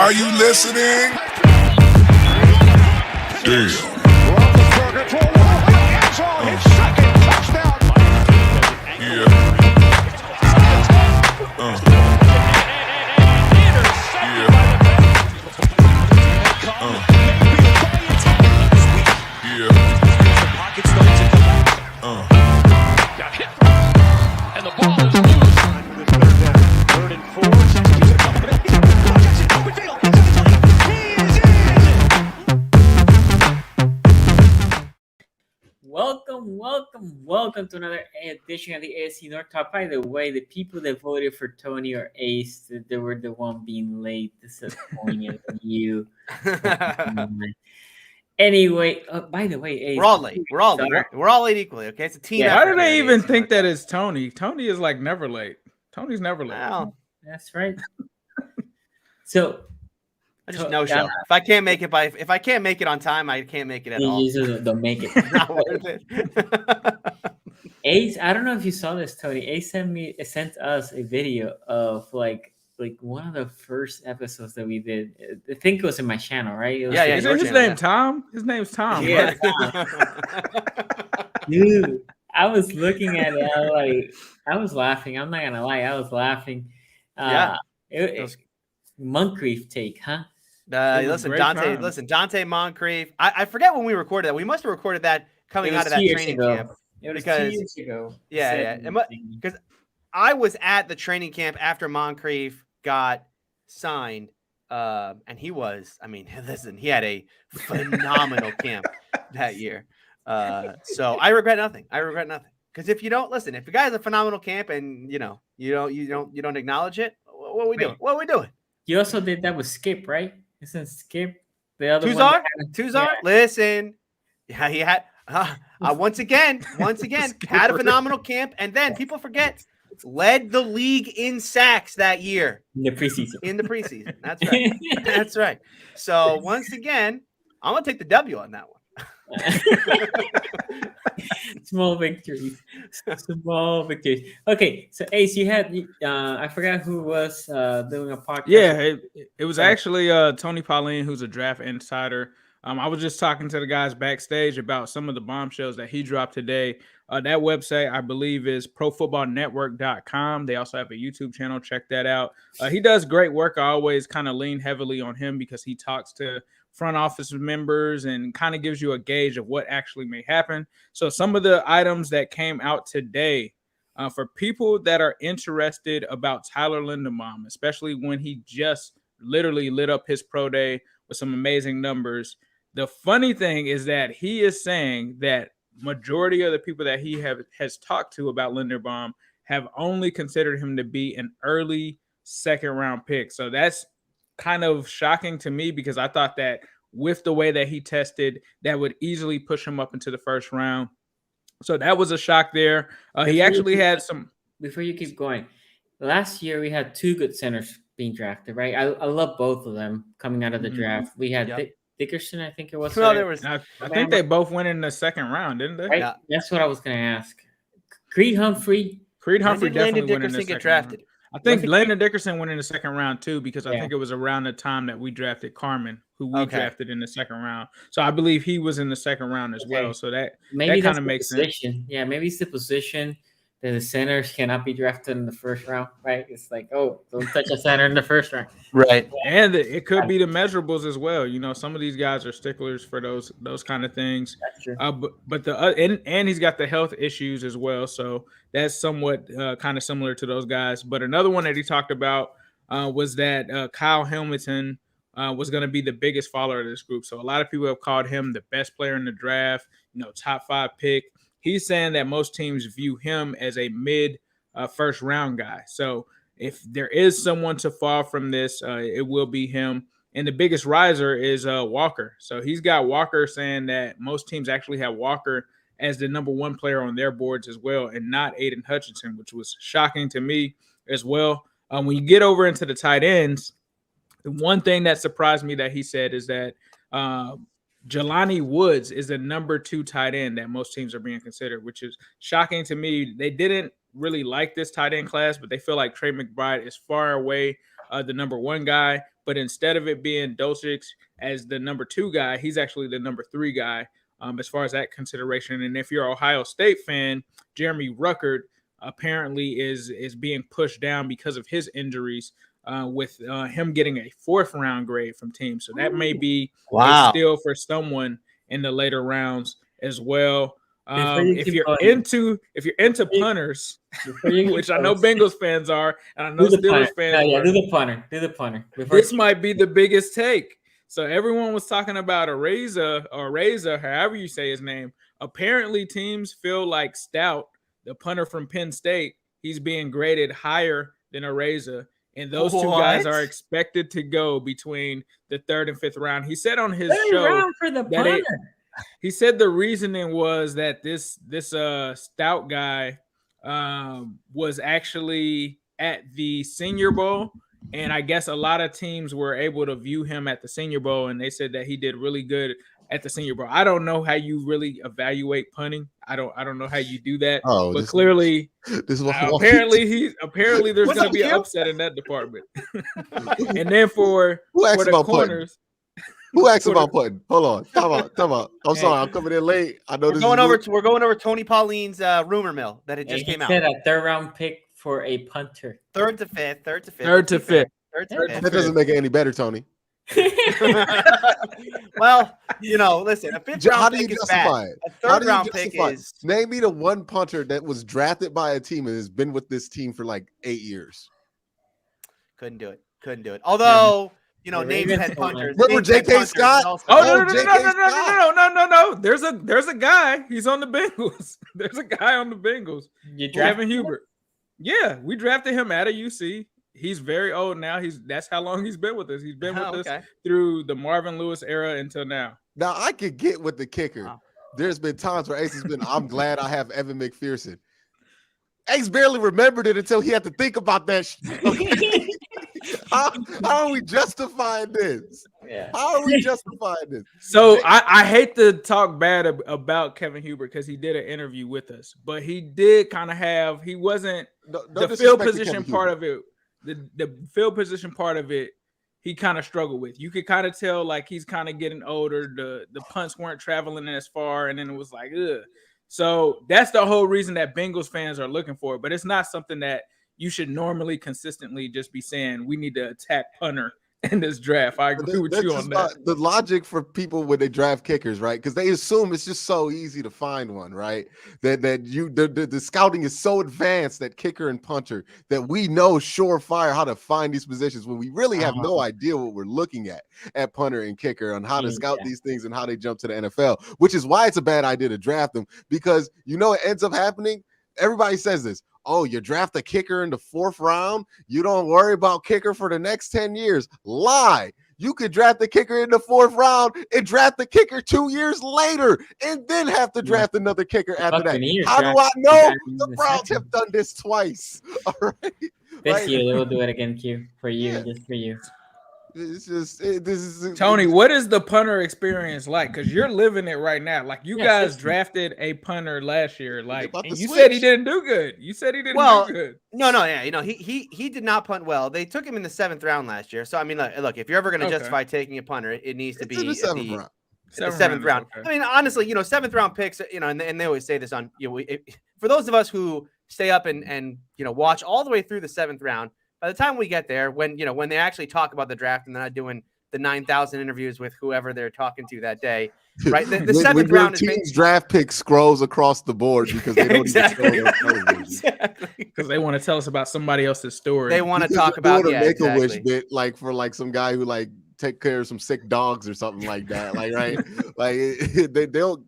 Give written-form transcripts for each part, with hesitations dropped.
Are you listening? Damn. Welcome to another edition of the AFC North Top. By the way, the people that voted for Tony or Ace, they were the one being late. Disappointed in you. Anyway, by the way, Ace, we're all late. We're all late equally. Okay, it's a team. Why do they even think that it's Tony? Tony is like never late. Tony's never late. Wow. That's right. So. I just no show. If I can't make it on time, I can't make it at all. You just don't make it. Not worth it. Ace, I don't know if you saw this, Tony. Ace sent us a video of like one of the first episodes that we did. I think it was in my channel, right? Yeah. Is his name Tom? His name's Tom. Yeah. Tom. Dude, I was looking at it. I was laughing. I'm not gonna lie, I was laughing. It was Moncrief take, huh? Listen, Dante Moncrief. I forget when we recorded that. We must have recorded that coming out of that training camp. It was 2 years ago. Yeah. Because I was at the training camp after Moncrief got signed, and he was. I mean, listen, he had a phenomenal camp that year. So I regret nothing. Because if you don't listen, if the guy has a phenomenal camp and you don't acknowledge it, what are we doing? What are we doing? You also did that with Skip, right? Isn't Skip the other Tuzar? Tuzar? Yeah. Listen. Yeah, he had once again had a phenomenal camp, and then people forget led the league in sacks that year. In the preseason. That's right. That's right. So once again, I'm gonna take the W on that one. Small victories. Okay, so Ace, you had I forgot who was doing a podcast. Yeah, it was actually Tony Pauline, who's a draft insider. I was just talking to the guys backstage about some of the bombshells that he dropped today. That website, I believe, is profootballnetwork.com. They also have a YouTube channel. Check that out. He does great work. I always kind of lean heavily on him because he talks to front office members and kind of gives you a gauge of what actually may happen. So some of the items that came out today for people that are interested about Tyler Linderbaum, especially when he just literally lit up his pro day with some amazing numbers. The funny thing is that he is saying that majority of the people that he has talked to about Linderbaum have only considered him to be an early second round pick. So that's kind of shocking to me because I thought that with the way that he tested, that would easily push him up into the first round. So that was a shock there. He actually had some. Before you keep going, last year we had two good centers being drafted, right? I love both of them coming out of the draft. We had Dickerson, I think it was. Well, there was. I think they both went in the second round, didn't they? Right? Yeah. That's what I was going to ask. Creed Humphrey definitely went in the second round. I think Landon Dickerson went in the second round too, because I think it was around the time that we drafted Carmen, who we drafted in the second round. So I believe he was in the second round as well. So that kind of makes sense. Yeah, maybe it's the position that the centers cannot be drafted in the first round, right? It's like, oh, don't touch a center in the first round. Right. And it could be the measurables as well. You know, some of these guys are sticklers for those kind of things. That's true. But and he's got the health issues as well. So that's somewhat kind of similar to those guys. But another one that he talked about was that Kyle Hamilton was going to be the biggest follower of this group. So a lot of people have called him the best player in the draft, top 5 pick. He's saying that most teams view him as a mid first round guy. So if there is someone to fall from this, it will be him. And the biggest riser is Walker. So he's got Walker saying that most teams actually have Walker as the number 1 player on their boards as well, and not Aiden Hutchinson, which was shocking to me as well. When you get over into the tight ends, the one thing that surprised me that he said is that Jelani Woods is the number 2 tight end that most teams are being considered, which is shocking to me. They didn't really like this tight end class, but they feel like Trey McBride is far away the number 1 guy. but instead of it being Dulcich as the number 2 guy, he's actually the number 3 guy as far as that consideration. And if you're an Ohio State fan, Jeremy Ruckert apparently is being pushed down because of his injuries, with him getting a 4th round grade from teams. So that may be a steal for someone in the later rounds as well. If you're into punters, which I know Bengals fans are, and I know Steelers fans are, do the punter. This might be the biggest take. So everyone was talking about Araiza, however you say his name. Apparently, teams feel like Stout, the punter from Penn State, he's being graded higher than Araiza. And those two guys are expected to go between the 3rd and 5th round. He said on his show that he said the reasoning was that this Stout guy was actually at the Senior Bowl, and I guess a lot of teams were able to view him at the Senior Bowl, and they said that he did really good at the Senior Bowl. I don't know how you really evaluate punting. I don't know how you do that. But clearly, apparently there's going to be an upset in that department. And then for the corners. Who asked about punting? Hold on. Come on. I'm sorry. I'm coming in late. I know we're going over Tony Pauline's rumor mill that it just came out. He said a 3rd round pick for a punter. 3rd to 5th. 3rd to 5th. That doesn't make it any better, Tony. Well, listen, a 5th round pick is bad. A 3rd round pick is. Name me the one punter that was drafted by a team and has been with this team for like 8 years. Couldn't do it. Although, names had punters. Remember J.K. Scott? No. There's a guy. He's on the Bengals. There's a guy on the Bengals. Kevin Hubert. Yeah, we drafted him out of UC. He's very old now. That's how long he's been with us. He's been with us through the Marvin Lewis era until now. Now I could get with the kicker. Wow. There's been times where Ace has been, I'm glad I have Evan McPherson. Ace barely remembered it until he had to think about that. How are we justifying this? Yeah. How are we justifying this? So I hate to talk bad about Kevin Hubert because he did an interview with us, but he did kind of have, he wasn't the field position part of it. The field position part of it, he kind of struggled with. You could kind of tell like he's kind of getting older. The punts weren't traveling as far, and then it was like, ugh. So that's the whole reason that Bengals fans are looking for it. But it's not something that you should normally consistently just be saying we need to attack punter in this draft. I agree with you on that. The logic for people when they draft kickers, right? Because they assume it's just so easy to find one, right? That the scouting is so advanced that kicker and punter that we know surefire how to find these positions when we really have no idea what we're looking at punter and kicker on how to scout these things and how they jump to the NFL, which is why it's a bad idea to draft them, because it ends up happening. Everybody says this. Oh, you draft a kicker in the 4th round. You don't worry about kicker for the next 10 years. Lie. You could draft the kicker in the 4th round and draft the kicker 2 years later and then have to draft another kicker after that. How do I know? The Browns have done this twice. All right. This year they will do it again, Q, for you, just for you. It's just this is Tony. What is the punter experience like? Because you're living it right now. Like you guys drafted a punter last year. Like and you said he didn't do good. You said he didn't do good. No, yeah. He did not punt well. They took him in the 7th round last year. So I mean, look, if you're ever going to justify taking a punter, it needs to be in the 7th round. The 7th round. Okay. I mean, honestly, 7th round picks. And they always say this on for those of us who stay up and watch all the way through the 7th round. By the time we get there, when they actually talk about the draft and they're not doing the 9,000 interviews with whoever they're talking to that day, right? The 7th round is team's draft pick scrolls across the board because they don't even scroll because they want to tell us about somebody else's story. They want to talk about Make-A-Wish bit like for like some guy who like take care of some sick dogs or something like that. Like right, like they don't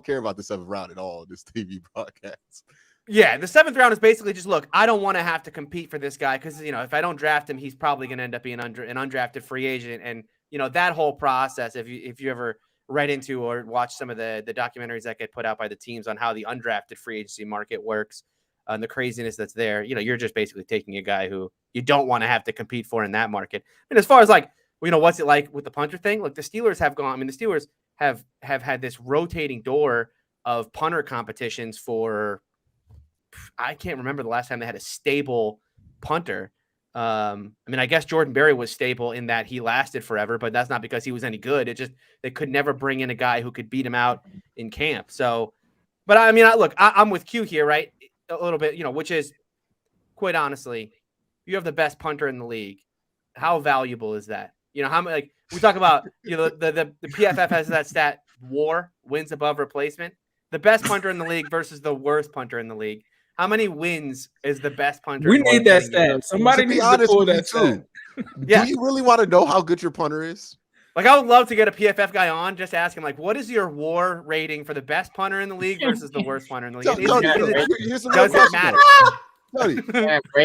care about the 7th round at all. This TV broadcast. Yeah, the 7th round is basically just, look, I don't want to have to compete for this guy because, if I don't draft him, he's probably going to end up being an undrafted free agent. And, that whole process, if you ever read into or watch some of the documentaries that get put out by the teams on how the undrafted free agency market works and the craziness that's there, you're just basically taking a guy who you don't want to have to compete for in that market. And as far as like, what's it like with the punter thing? Look, the Steelers have gone, the Steelers have had this rotating door of punter competitions for, I can't remember the last time they had a stable punter. I mean, I guess Jordan Berry was stable in that he lasted forever, but that's not because he was any good. It just they could never bring in a guy who could beat him out in camp. So, but I mean, I'm with Q here, right? A little bit, which is quite honestly, you have the best punter in the league. How valuable is that? How many, like we talk about, the PFF has that stat, WAR, wins above replacement. The best punter in the league versus the worst punter in the league. How many wins is the best punter? We need that stat. Somebody needs to pull that stat. Do you really want to know how good your punter is? Like, I would love to get a PFF guy on, just ask him, like, what is your WAR rating for the best punter in the league versus the worst punter in the league? Does it matter? We're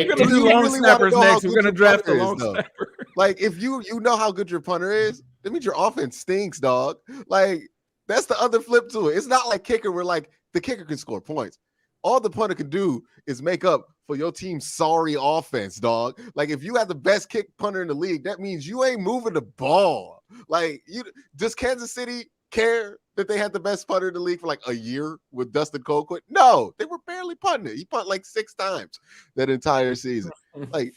gonna do long snappers next. We're gonna draft the long snapper. Like, if you know how good your punter is, that means your offense stinks, dog. Like, that's the other flip to it. It's not like kicker where, like, the kicker can score points. All the punter can do is make up for your team's sorry offense, dog. Like, if you have the best kick punter in the league, that means you ain't moving the ball. Like, does Kansas City care that they had the best punter in the league for like a year with Dustin Colquitt? No, they were barely punting it. He punted like 6 times that entire season. Like,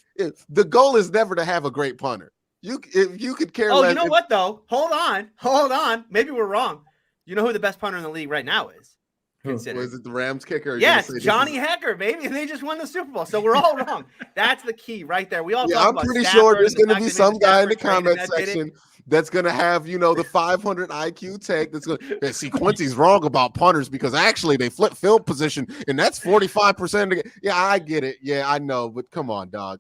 the goal is never to have a great punter. If you could care less. You know what, though? Hold on. Maybe we're wrong. You know who the best punter in the league right now is? Was it the Rams kicker? Yes, Johnny Hecker, baby. They just won the Super Bowl, so we're all wrong. That's the key right there. We all talk I'm about pretty Stafford sure there's going to be and some guy in the Stafford comment trade, section that's going to have, the 500 IQ take that's going to see Quincy's wrong about punters because actually they flip field position and that's 45%. Yeah, I get it. Yeah, I know, but come on, dog.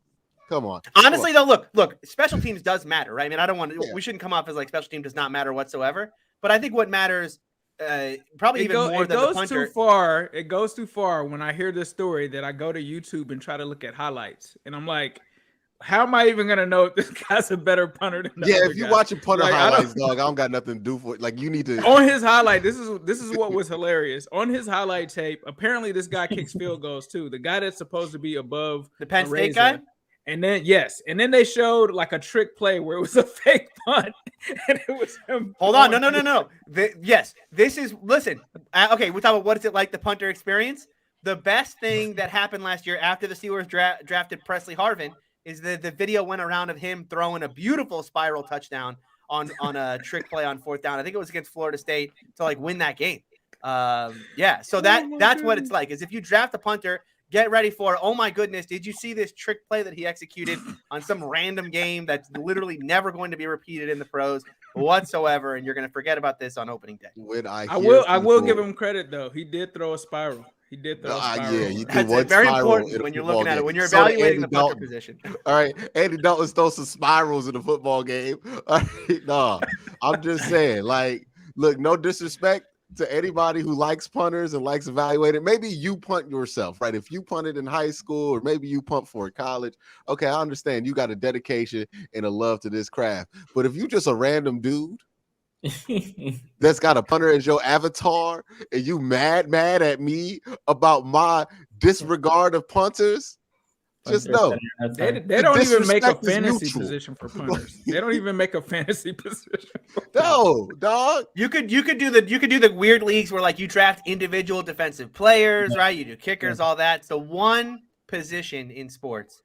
Come on. Honestly, though, look, special teams does matter, right? I mean, I don't want to. We shouldn't come off as like special team does not matter whatsoever. But I think what matters. Probably even more than the punter. It goes too far when I hear this story that I go to YouTube and try to look at highlights, and I'm like, how am I even gonna know if this guy's a better punter than the other if you guy? watch a punter highlights, dog, I don't got nothing to do for it. Like, you need to on his highlight. This is what was hilarious on his highlight tape. Apparently, this guy kicks field goals too. The guy that's supposed to be above the Penn State guy. And then they showed like a trick play where it was a fake punt, and it was him. Hold on, no. Listen. Okay, we're talking about what is it like the punter experience. The best thing that happened last year after the Steelers drafted Presley Harvin is the video went around of him throwing a beautiful spiral touchdown on a trick play on 4th down. I think it was against Florida State to like win that game. So that's what it's like. Is if you draft a punter. Get ready for, oh my goodness, did you see this trick play that he executed on some random game that's literally never going to be repeated in the pros whatsoever, and you're going to forget about this on opening day. I will give him credit, though. He did throw a spiral. He did throw a spiral. Yeah, he did. That's very important when you're looking at it, when you're evaluating the punter position. All right, Andy Dalton throw some spirals in the football game. All right, no, I'm just saying, like, look, no disrespect to anybody who likes punters and likes evaluating. Maybe you punt yourself, right? If you punted in high school or maybe you punt for college, okay, I understand you got a dedication and a love to this craft. But if you just a random dude that's got a punter as your avatar and you mad at me about my disregard of punters, just know they don't even make a fantasy position for punters. They don't even make a fantasy position. No, dog. You could do the weird leagues where like you draft individual defensive players, right? You do kickers, all that. So one position in sports.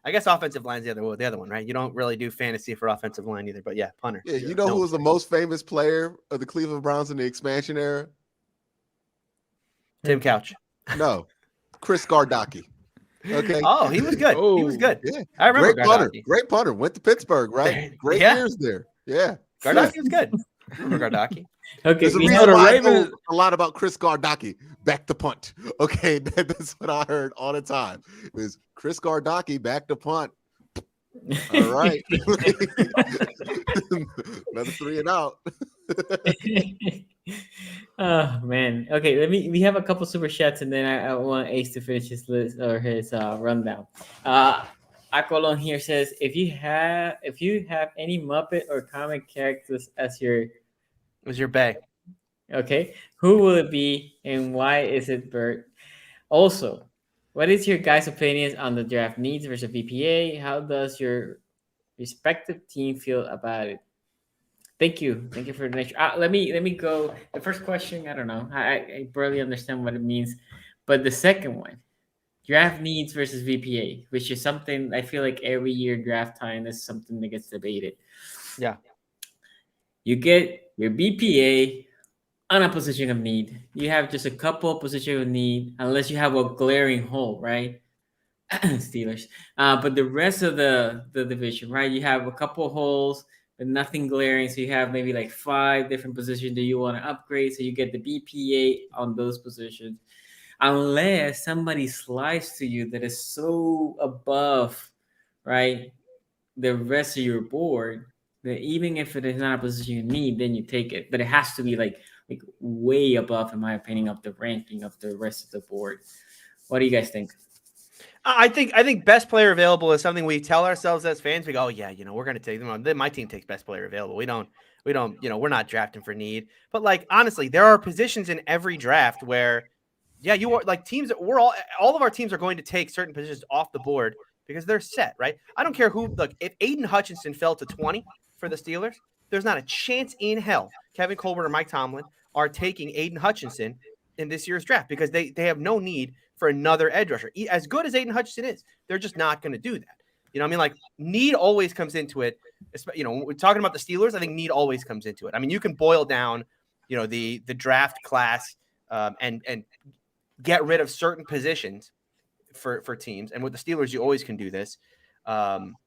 I guess offensive line's the other one, right? You don't really do fantasy for offensive line either, but yeah, punter. Yeah, you know who was the most famous player of the Cleveland Browns in the expansion era? Tim Couch. No, Chris Gardocki. Okay. Oh, he was good. He was good. Yeah. I remember Great punter. Went to Pittsburgh, right? Great years there. Yeah. Gardocki was good. I remember Gardocki. Okay. There's a reason why I know a lot about Chris Gardocki. Back to punt. Okay. That's what I heard all the time. It was Chris Gardocki back to punt. All right. Another 3 and out. Oh man. Okay, we have a couple super chats and then I want Ace to finish his list or his rundown. Aqualon here says if you have any Muppet or comic characters as your bae. Okay. Who will it be and why is it Bert? Also, what is your guys' opinions on the draft needs versus VPA? How does your respective team feel about it? Thank you for the next. Let me go. The first question, I don't know. I barely understand what it means, but the second one, Draft needs versus VPA, which is something I feel like every year draft time is something that gets debated. Yeah. You get your BPA on a position of need. You have just a couple of position of need, unless you have a glaring hole, right? Steelers. But the rest of the division, right? You have a couple of holes, but nothing glaring. So you have maybe like 5 different positions that you want to upgrade. So you get the BPA on those positions. Unless somebody slides to you that is so above, right, the rest of your board, that even if it is not a position you need, then you take it. But it has to be like way above, in my opinion, of the ranking of the rest of the board. What do you guys think? I think best player available is something we tell ourselves as fans. We go, oh yeah, we're going to take them on. My team takes best player available. We don't, we're not drafting for need. But like, honestly, there are positions in every draft where, yeah, you are like teams that all of our teams are going to take certain positions off the board because they're set, right? I don't care who, look, if Aiden Hutchinson fell to 20 for the Steelers, there's not a chance in hell Kevin Colbert or Mike Tomlin are taking Aiden Hutchinson in this year's draft because they have no need for another edge rusher. As good as Aiden Hutchinson is, they're just not going to do that. You know what I mean? Like, need always comes into it. When we're talking about the Steelers, I think need always comes into it. I mean, you can boil down, the draft class and get rid of certain positions for teams. And with the Steelers, you always can do this.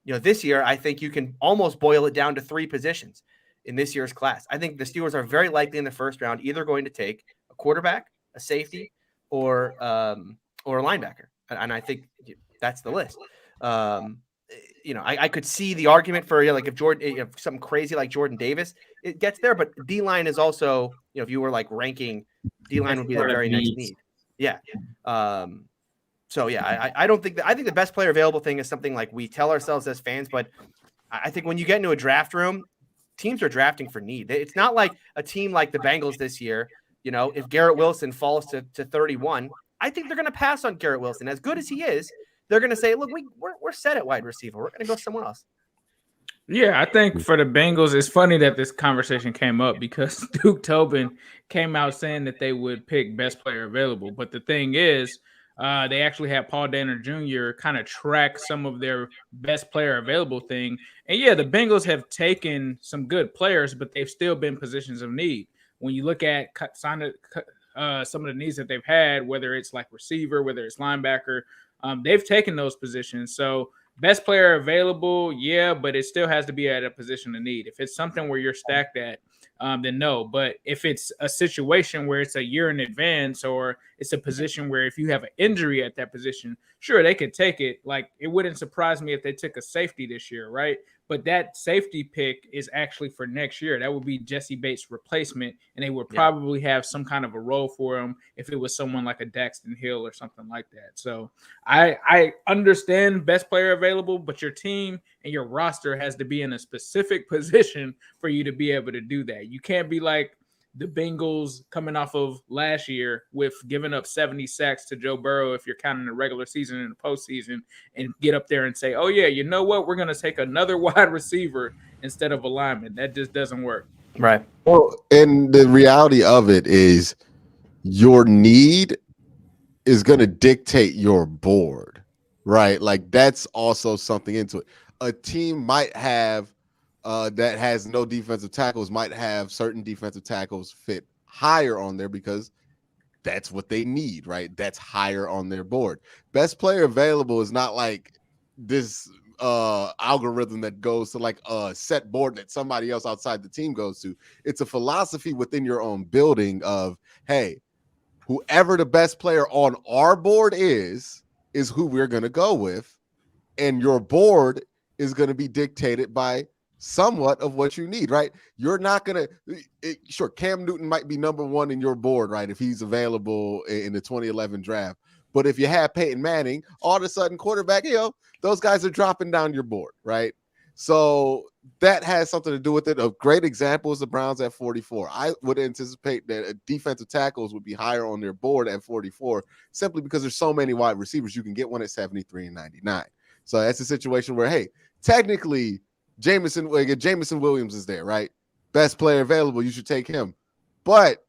This year, I think you can almost boil it down to 3 positions in this year's class. I think the Steelers are very likely in the first round either going to take a quarterback, a safety, or a linebacker. And I think that's the list. I could see the argument for like if Jordan, if something crazy like Jordan Davis, it gets there. But D-line is also, if you were like ranking, D-line would be the very next need. Yeah. So yeah, I don't think I think the best player available thing is something like we tell ourselves as fans, but I think when you get into a draft room, teams are drafting for need. It's not like a team like the Bengals this year. If Garrett Wilson falls to 31, I think they're going to pass on Garrett Wilson. As good as he is, they're going to say, look, we're set at wide receiver. We're going to go somewhere else. Yeah, I think for the Bengals, it's funny that this conversation came up because Duke Tobin came out saying that they would pick best player available. But the thing is, they actually had Paul Danner Jr. kind of track some of their best player available thing. And yeah, the Bengals have taken some good players, but they've still been positions of need. When you look at some of the needs that they've had, whether it's like receiver, whether it's linebacker, they've taken those positions. So best player available, yeah, but it still has to be at a position of need. If it's something where you're stacked at, then no. But if it's a situation where it's a year in advance or it's a position where if you have an injury at that position, sure, they could take it. Like, it wouldn't surprise me if they took a safety this year, right? But that safety pick is actually for next year. That would be Jesse Bates' replacement, and they would probably have some kind of a role for him if it was someone like a Daxton Hill or something like that. So I understand best player available, but your team and your roster has to be in a specific position for you to be able to do that. You can't be like the Bengals coming off of last year with giving up 70 sacks to Joe Burrow if you're counting the regular season and the postseason, and get up there and say, oh, yeah, you know what? We're going to take another wide receiver instead of a lineman. That just doesn't work. Right. Well, and the reality of it is your need is going to dictate your board, right? Like, that's also something into it. A team might have that has no defensive tackles might have certain defensive tackles fit higher on there because that's what they need, right? That's higher on their board. Best player available is not like this algorithm that goes to like a set board that somebody else outside the team goes to. It's a philosophy within your own building of, hey, whoever the best player on our board is who we're going to go with. And your board is going to be dictated by somewhat of what you need, right? You're not going to, sure, Cam Newton might be number 1 in your board, right? If he's available in the 2011 draft. But if you have Peyton Manning, all of a sudden quarterback, those guys are dropping down your board, right? So that has something to do with it. A great example is the Browns at 44. I would anticipate that defensive tackles would be higher on their board at 44, simply because there's so many wide receivers. You can get one at 73 and 99. So that's a situation where, hey, technically, Jameson Williams is there, right? Best player available, you should take him. But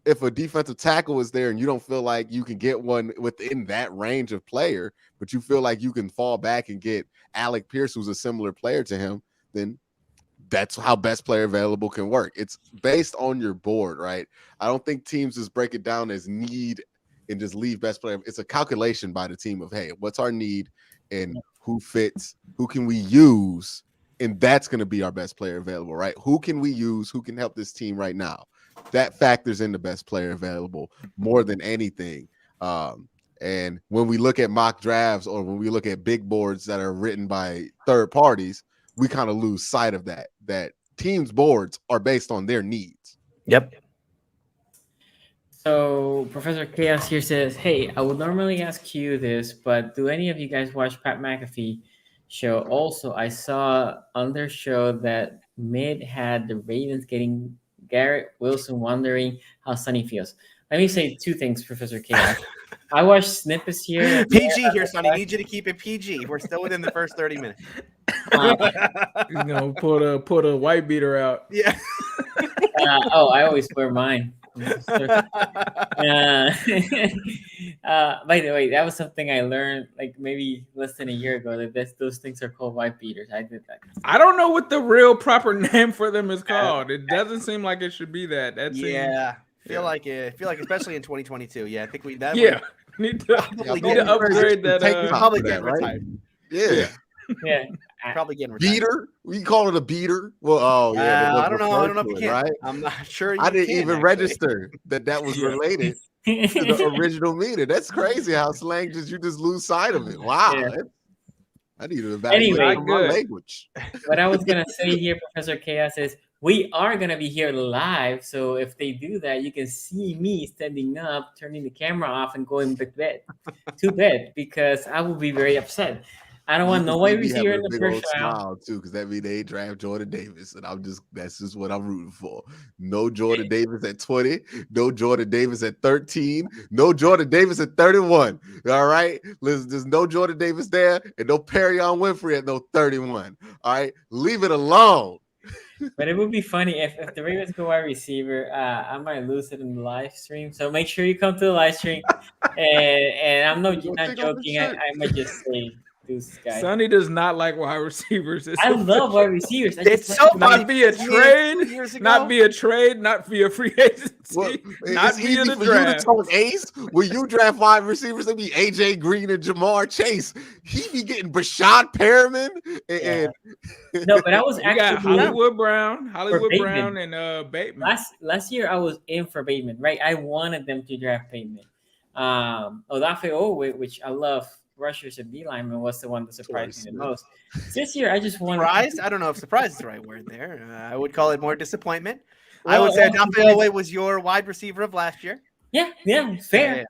if a defensive tackle is there and you don't feel like you can get one within that range of player, but you feel like you can fall back and get Alec Pierce, who's a similar player to him, then that's how best player available can work. It's based on your board, right? I don't think teams just break it down as need and just leave best player. It's a calculation by the team of, hey, what's our need and who fits, who can we use, and that's going to be our best player available, right? Who can we use? Who can help this team right now? That factors in the best player available more than anything. And when we look at mock drafts or when we look at big boards that are written by third parties, we kind of lose sight of that teams' boards are based on their needs. Yep. So Professor Chaos here says, hey, I would normally ask you this, but do any of you guys watch Pat McAfee show? Also, I saw on their show that Mid had the Ravens getting Garrett Wilson, wondering how Sonny feels. Let me say two things, Professor Chaos. I watched snippets here. PG here, Sonny. Need you to keep it PG. We're still within the first 30 minutes. Put a white beater out. Yeah. I always wear mine. By the way, that was something I learned like maybe less than a year ago, that those things are called white beaters. I did that. I don't know what the real proper name for them is called. It doesn't seem like it should be that. Feel like especially in 2022. Yeah, I think we need to upgrade that. Probably getting retired. Yeah. Yeah. Probably getting retired. Beater? We call it a beater? Well, I don't know if you can. Right? I'm not sure. I didn't even register that was related to the original meter. That's crazy how slang you just lose sight of it. Wow. Yeah. I need to evaluate my language. What I was gonna say here, Professor Chaos, is we are gonna be here live. So if they do that, you can see me standing up, turning the camera off, and going to bed because I will be very upset. I don't want no wide receiver in the first round too, because that means they draft Jordan Davis, and that's just what I'm rooting for. No Jordan Davis at 20, no Jordan Davis at 13, no Jordan Davis at 31. All right, there's no Jordan Davis there, and no Perion Winfrey at no 31. All right, leave it alone. But it would be funny if the Ravens go wide receiver. I might lose it in the live stream, so make sure you come to the live stream. and I'm not joking. I might just say. Sonny does not like wide receivers. I love wide receivers. It's so not be a trade, not be a trade, not be a free agency, not be in the draft. You to talk Ace, when you draft wide receivers, it be AJ Green and Jamar Chase. He be getting Brashad Perriman and no, but I was actually Hollywood Brown and Bateman. Last year I was in for Bateman, right? I wanted them to draft Bateman. Odafe, which I love. Rushers and D lineman was the one that surprised me the most. This year, I just wanted. Surprised? I don't know if surprise is the right word there. I would call it more disappointment. I would say Odafe was your wide receiver of last year. Yeah, fair.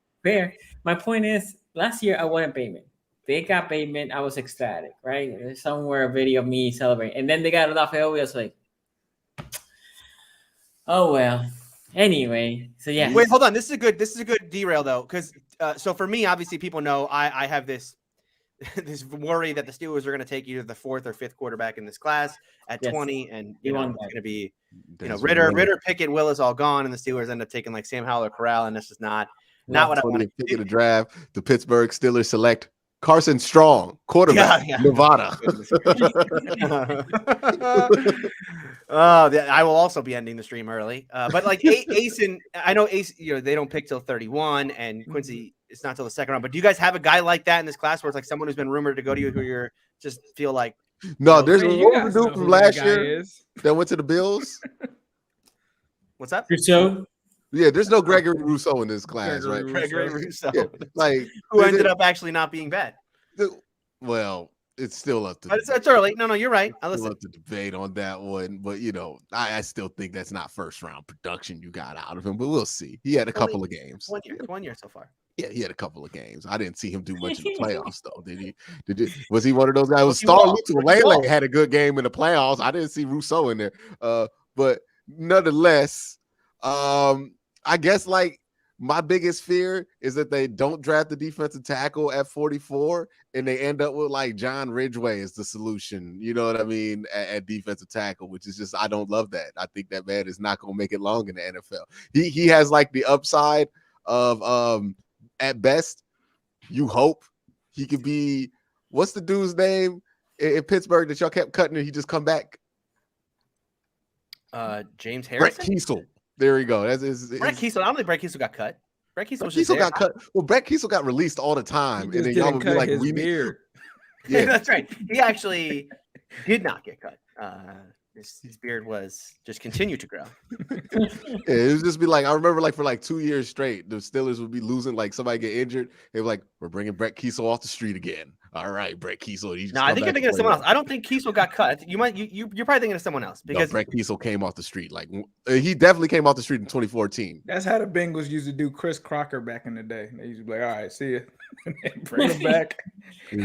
My point is, last year I wanted Bateman. They got Bateman. I was ecstatic, right? There's somewhere a video of me celebrating, and then they got Odafe. I was like, oh well. Anyway, so yeah. Wait, hold on. This is a good derail though, because so for me, obviously, people know I have this worry that the Steelers are going to take either the fourth or fifth quarterback in this class at 20, and it's going to be Ritter, Pickett, Willis all gone, and the Steelers end up taking like Sam Howell or Corral, and this is not what I want to pick in the draft. The Pittsburgh Steelers select Carson Strong, quarterback, Nevada. I will also be ending the stream early. But like Ace and I know Ace, they don't pick till 31, and Quincy it's not till the second round. But do you guys have a guy like that in this class where it's like someone who's been rumored to go to you who you're just feel like? No, there's a dude from last year that went to the Bills. What's that? Rousseau? Yeah, there's no Gregory Rousseau in this class, right? Gregory Rousseau, who ended up actually not being bad. Well, it's still up to. But it's early. No, you're right. I listen. Up to debate on that one, but I still think that's not first round production you got out of him. But we'll see. He had a couple of games. 1 year so far. Yeah, he had a couple of games. I didn't see him do much in the playoffs, though. Did he? Was he one of those guys? Was Star Lutulele had a good game in the playoffs? I didn't see Rousseau in there. But nonetheless, I guess like My biggest fear is that they don't draft the defensive tackle at 44 and they end up with like John Ridgeway as the solution. You know what I mean? At defensive tackle, which is just, I don't love that. I think that man is not going to make it long in the NFL. He has like the upside of at best, you hope he could be, what's the dude's name in Pittsburgh that y'all kept cutting and he just come back? James Brett Harrison? Kiesel. There we go. That's Brett Kiesel. I don't think Brett Kiesel got cut. Brett Kiesel got cut. Well, Brett Kiesel got released all the time, and then y'all would be like, "We beard." Yeah, that's right. He actually did not get cut. His beard was just continued to grow. It would just be like, I remember like for like 2 years straight, the Steelers would be losing, like somebody get injured. They were like, we're bringing Brett Kiesel off the street again. All right, Brett Kiesel. No, I think you're thinking of someone else. I don't think Kiesel got cut. You're probably thinking of someone else because Brett Kiesel came off the street. Like he definitely came off the street in 2014. That's how the Bengals used to do Chris Crocker back in the day. They used to be like, all right, see you. Bring him back. We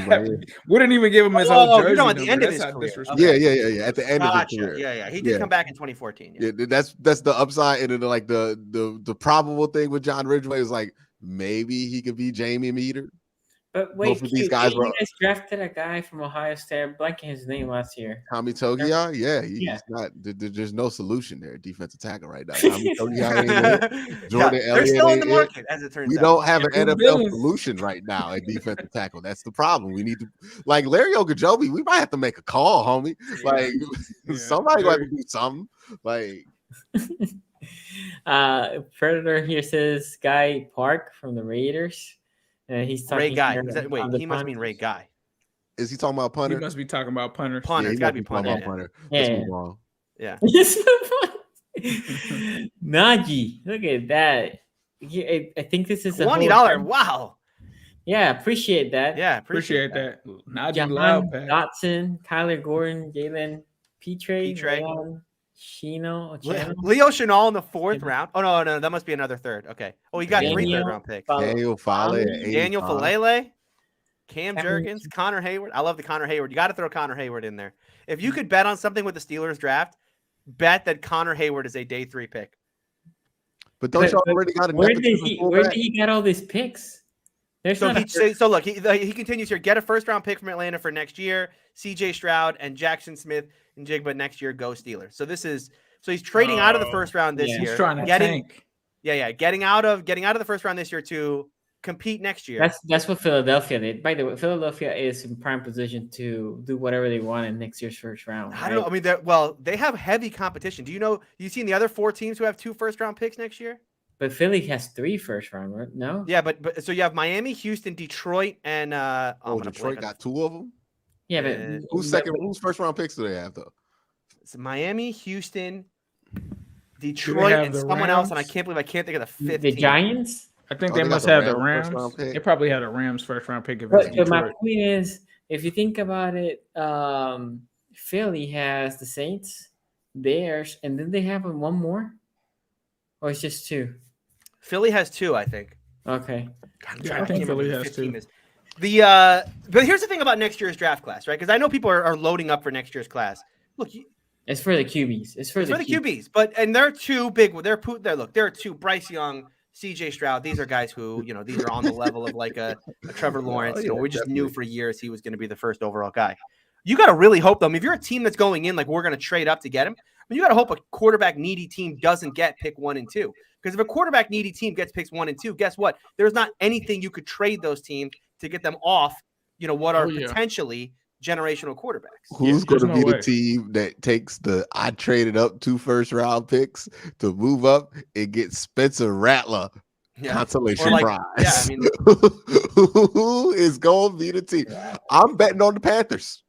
didn't even give him his whole jersey. At the end of his career. Yeah. At the end of his career. Yeah. He did come back in 2014. Yeah, that's the upside. And then like the probable thing with John Ridgeway is like maybe he could be Jamie Meter. But wait, these guys you guys drafted a guy from Ohio State. I'm blanking his name last year. Tommy Togiai? Yeah, he's not. There's no solution there. Defensive tackle right now. Tommy Togiai ain't Jordan Elliott. They're still in the market, as it turns out. We don't have an NFL solution right now at defensive tackle. That's the problem. We need to, like Larry Ogunjobi, we might have to make a call, homie. Like somebody gonna have to do something. Like Predator here says Guy Park from the Raiders. He's talking Ray Guy. He must mean Ray Guy. Is he talking about punter? He must be talking about punter. Punter. It's got to be punter. Yeah. Najee, look at that. I think this is $20. Wow. Yeah, appreciate that. Yeah, appreciate that. Najee Dotson, Kyler Gordon, Jalen Petre. Leo Chenal in the 4th round. Oh no, that must be another third. Okay. Oh, he got 3 third-round picks. Daniel Falele, Cam Jurgens, Connor Hayward. I love the Connor Hayward. You got to throw Connor Hayward in there. If you could bet on something with the Steelers draft, bet that Connor Hayward is a day 3 pick. But don't you already got where did he get all these picks? So look, he continues here. Get a 1st-round pick from Atlanta for next year. CJ Stroud and Jackson Smith and Jigba next year. Go Steelers. So he's trading out of the 1st round this year. He's trying to tank. Yeah. Getting out of the 1st round this year to compete next year. That's what Philadelphia did. By the way, Philadelphia is in prime position to do whatever they want in next year's 1st round. Right? I don't know. I mean, they have heavy competition. Do you know? You've seen the other 4 teams who have 2 1st-round picks next year? But Philly has 3 1st round, right? No. Yeah, but so you have Miami, Houston, Detroit, and Detroit got 2 of them. Yeah, but who's 1st-round picks do they have though? It's Miami, Houston, Detroit, and someone else, and I can't think of the 5th. The Giants. I think they must have the Rams. They probably had a Rams 1st-round pick. But my point is, if you think about it, Philly has the Saints, Bears, and then they have one more, or it's just 2. Philly has 2, I think. Okay. I think Philly has 2. But here's the thing about next year's draft class, right? Because I know people are loading up for next year's class. Look, it's for the QBs. It's for the QBs. But they're 2 big. There are 2. Bryce Young, CJ Stroud. These are guys who these are on the level of like a Trevor Lawrence. We just knew for years he was going to be the 1st overall guy. You got to really hope, though. If you're a team that's going in like we're going to trade up to get him, you got to hope a quarterback needy team doesn't get pick 1 and 2. Because if a quarterback needy team gets picks 1 and 2, guess what? There's not anything you could trade those teams to get them off. What are potentially generational quarterbacks. Who's going to be the team that takes I traded up 2 1st-round picks to move up and get Spencer Rattler consolation prize? Yeah, I mean, who is going to be the team? I'm betting on the Panthers.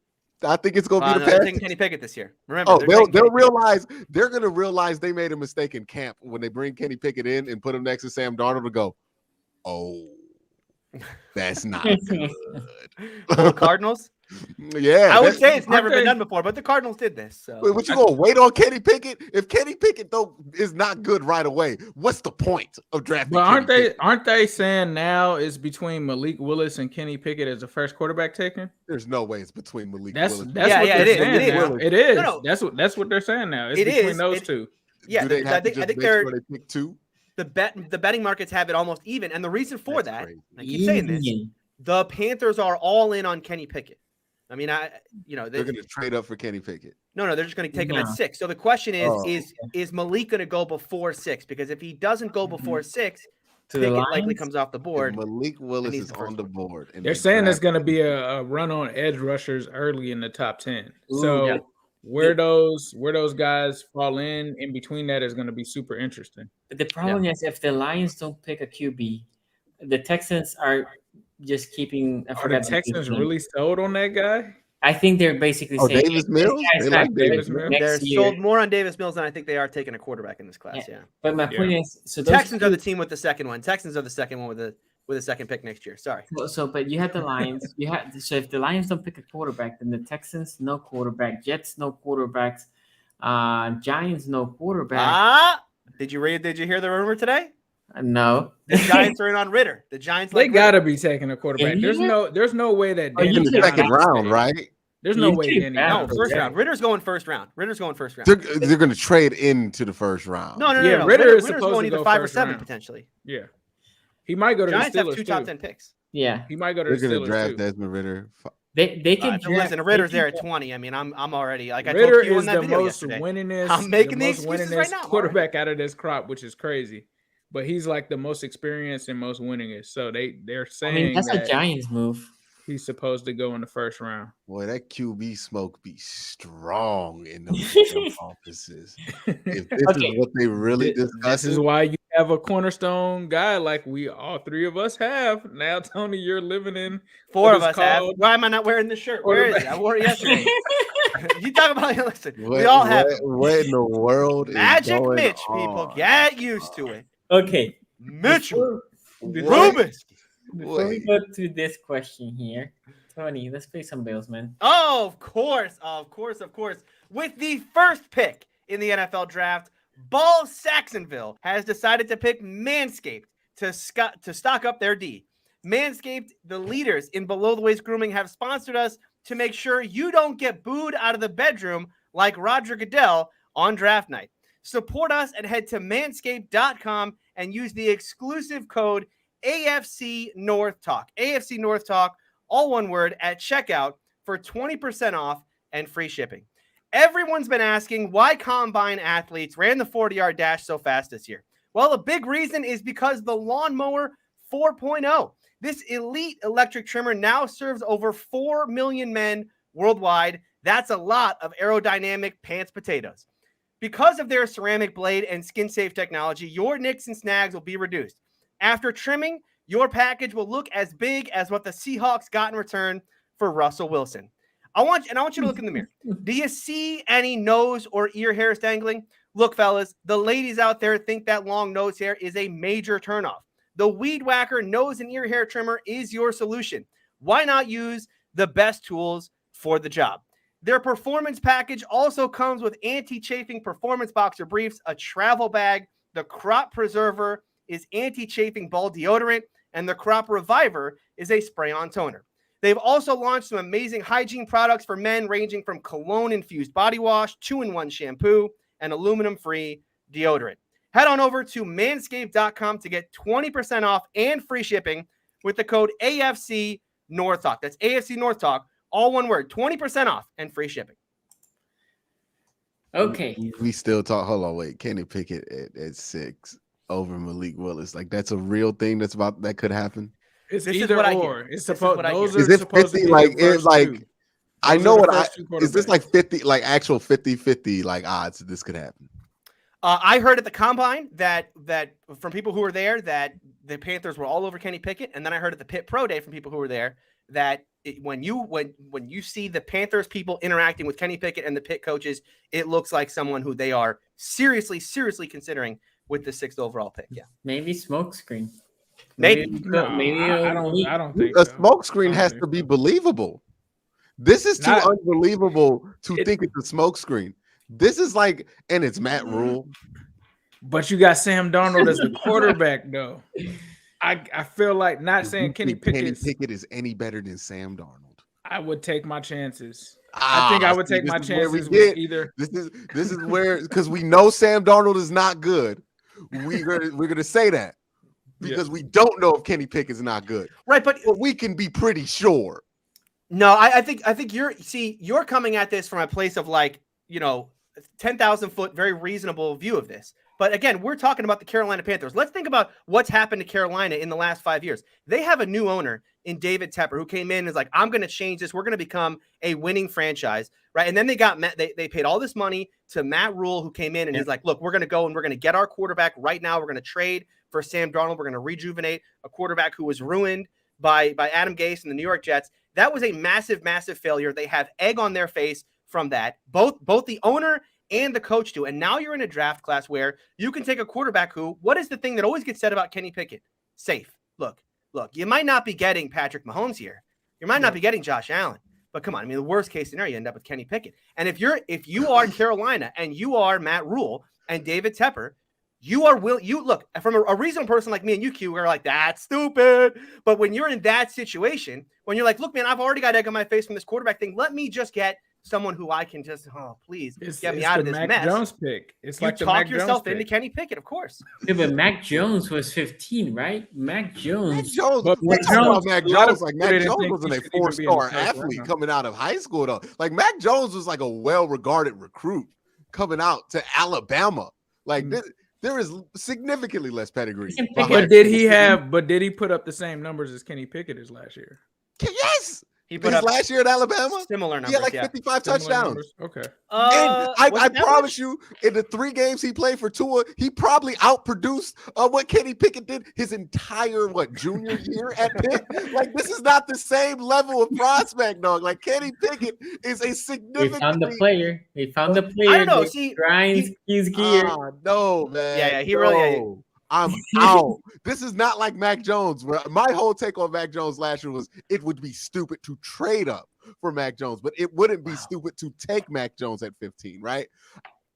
I think it's going to be the Panthers. They're taking Kenny Pickett this year. Remember, they're going to realize they made a mistake in camp when they bring Kenny Pickett in and put him next to Sam Darnold to go, oh, that's not good. The Cardinals? Yeah, I would say it's never been done before, but the Cardinals did this. So. Wait, what you gonna wait on Kenny Pickett? If Kenny Pickett though is not good right away, what's the point of drafting? But aren't they saying now it's between Malik Willis and Kenny Pickett as the 1st quarterback taken? There's no way it's between Malik Willis. It is. It is. No. That's what they're saying now. It's between those 2. Yeah, I think they pick 2. the betting markets have it almost even. And the reason for That's that, crazy. I keep saying this, Even. the Panthers are all in on Kenny Pickett. I mean, They're going to trade up for Kenny Pickett. No, they're just going to take him No. at 6. So the question is, Oh. is Malik going to go before 6? Because if he doesn't go before 6, To the Pickett likely Lions? comes off the If board. Malik Willis he's is the first on the one. board. And They're they saying there's draft going to be a run on edge rushers early in the top 10. Ooh, So yeah. where those guys fall in between that is going to be super interesting. But the problem is, if the Lions don't pick a QB, the Texans are just keeping. I Are the forgot the Texans name. really sold on that guy? I think they're basically Oh, saying Davis this Mills? guy's They not like good Davis Mills? next They're year. sold more on Davis Mills than I think they are taking a quarterback in this class. Yeah. But my point is, so those Texans are the two- team with the second one. Texans are the second one with a second pick next year. Sorry. but you had the Lions. So if the Lions don't pick a quarterback, then the Texans no quarterback, Jets no quarterbacks, Giants no quarterback. Did you hear the rumor today? No. The Giants are in on Ritter. The Giants They like got Ritter. to be taking a quarterback. Can There's you? no way that Oh, you Danny in the took Dimes second Giants. round, stays. right? There's no You way took Danny Giants. No, Dimes first stays. round. Ritter's going first round. They're going to trade into the first round. No. Yeah, Ritter's Ritter is supposed going to either go 5 or first 7 round. potentially. Yeah, he might go to Giants the have Steelers 2 top too. 10 picks. Yeah, He might go to They're the going to Steelers draft too. Desmond Ritter. they can draft. Listen, Ritter's they there can at 20. I mean, I'm already like I Ritter told you is in that the video most yesterday. winningest. I'm making the most excuses winningest right now, Mark. quarterback out of this crop, which is crazy. But he's like the most experienced and most winningest. So they're I saying mean, that's that a Giants move. he's supposed to go in the first round. Boy, that QB smoke be strong in those offices. If this Okay. is what they really This discuss, is why you have a cornerstone guy like we all 3 of us have. Now, Tony, you're living in 4 what of is us have. called Why am I not wearing this shirt? Where is it? I wore it yesterday. You talk about listen. We what, all have what in the world Magic is going Mitch. People on? get used to it. Okay. Mitchell Before- Rubens. Before we Wait. go to this question here, Tony, let's play some Bills, man. Oh, of course. With the first pick in the NFL draft, Ball Saxonville has decided to pick Manscaped to stock up their D. Manscaped, the leaders in below the waist grooming, have sponsored us to make sure you don't get booed out of the bedroom like Roger Goodell on draft night. Support us and head to manscaped.com and use the exclusive code AFC North Talk. AFC North Talk, all one word, at checkout for 20% off and free shipping. Everyone's been asking why combine athletes ran the 40-yard dash so fast this year. Well, a big reason is because the Lawnmower 4.0. This elite electric trimmer now serves over 4 million men worldwide. That's a lot of aerodynamic pants potatoes. Because of their ceramic blade and skin-safe technology, your nicks and snags will be reduced. After trimming, your package will look as big as what the Seahawks got in return for Russell Wilson. I want you to look in the mirror. Do you see any nose or ear hairs dangling? Look, fellas, the ladies out there think that long nose hair is a major turnoff. The Weed Whacker nose and ear hair trimmer is your solution. Why not use the best tools for the job? Their performance package also comes with anti-chafing performance boxer briefs, a travel bag. The Crop Preserver is anti-chafing ball deodorant, and the Crop Reviver is a spray-on toner. They've also launched some amazing hygiene products for men, ranging from cologne-infused body wash, 2-in-1 shampoo, and aluminum-free deodorant. Head on over to manscaped.com to get 20% off and free shipping with the code AFC North Talk. That's AFC North Talk, all one word, 20% off and free shipping. Okay. We still talk. Hold on, wait. Kenny Pickett at 6 over Malik Willis. Like that's a real thing that could happen. It's This is either what I or. hear. It's This is supposed. what I Those hear. are Is it supposed to 50? be Like the it first like two. I Those know are the what first two is this quarterbacks. like 50 like actual 50-50 like odds that this could happen? I heard at the combine that from people who were there that the Panthers were all over Kenny Pickett, and then I heard at the Pitt Pro Day from people who were there that when you see the Panthers people interacting with Kenny Pickett and the Pitt coaches, it looks like someone who they are seriously considering with the 6th overall pick. Yeah, Maybe smoke screen. Maybe. No, maybe I don't think A so. smoke screen I don't has think to be so. believable. This is too Not- unbelievable to think it's a smoke screen. This is like, and it's Matt Rule. But you got Sam Darnold as the quarterback, though. I feel like not saying Kenny Kenny Pickett. Pickett is any better than Sam Darnold. I would take my chances. I think I would take my chances with either. This is where because we know Sam Darnold is not good. we're gonna say that because we don't know if Kenny Pickett's not good, right? But we can be pretty sure. No, I think you're coming at this from a place of like 10,000 foot, very reasonable view of this. But again, we're talking about the Carolina Panthers. Let's think about what's happened to Carolina in the last 5 years. They have a new owner in David Tepper who came in and is like, I'm going to change this. We're going to become a winning franchise, right? And then they paid all this money to Matt Rule, who came in and he's like, look, we're going to go and we're going to get our quarterback right now. We're going to trade for Sam Darnold. We're going to rejuvenate a quarterback who was ruined by Adam Gase and the New York Jets. That was a massive, massive failure. They have egg on their face from that. Both the owner and the coach do. And now you're in a draft class where you can take a quarterback who, what is the thing that always gets said about Kenny Pickett? Safe. Look, you might not be getting Patrick Mahomes here. You might not be getting Josh Allen. But come on, I mean, the worst case scenario, you end up with Kenny Pickett. And if you are Carolina and you are Matt Rule and David Tepper, you look from a reasonable person like me and you, Q, we're like, that's stupid. But when you're in that situation, when you're like, look, man, I've already got egg on my face from this quarterback thing. Let me just get someone who I can just, please get me out of this Mac mess. Jones pick. It's you like the talk Mac yourself Jones into pick. Kenny Pickett, of course. Yeah, but Mac Jones was 15, right? Mac Jones. But Mac Jones, Jones like Mac Jones wasn't a 4-star athlete coming out of high school though. Like Mac Jones was like a well-regarded recruit coming out to Alabama. Like there is significantly less pedigree. But did he put up the same numbers as Kenny Pickett his last year? Yes. He put his up last year at Alabama, similar numbers. He had like 55 touchdowns. Numbers? Okay. And I promise you, in the 3 games he played for Tua, he probably outproduced what Kenny Pickett did his entire junior year at Pitt. Like this is not the same level of prospect, dog. Like Kenny Pickett is a significant. They found the player. I don't know. See, grinds his gear. No, man. Yeah, he really. I'm out. This is not like Mac Jones. Where my whole take on Mac Jones last year was it would be stupid to trade up for Mac Jones, but it wouldn't be stupid to take Mac Jones at 15, right?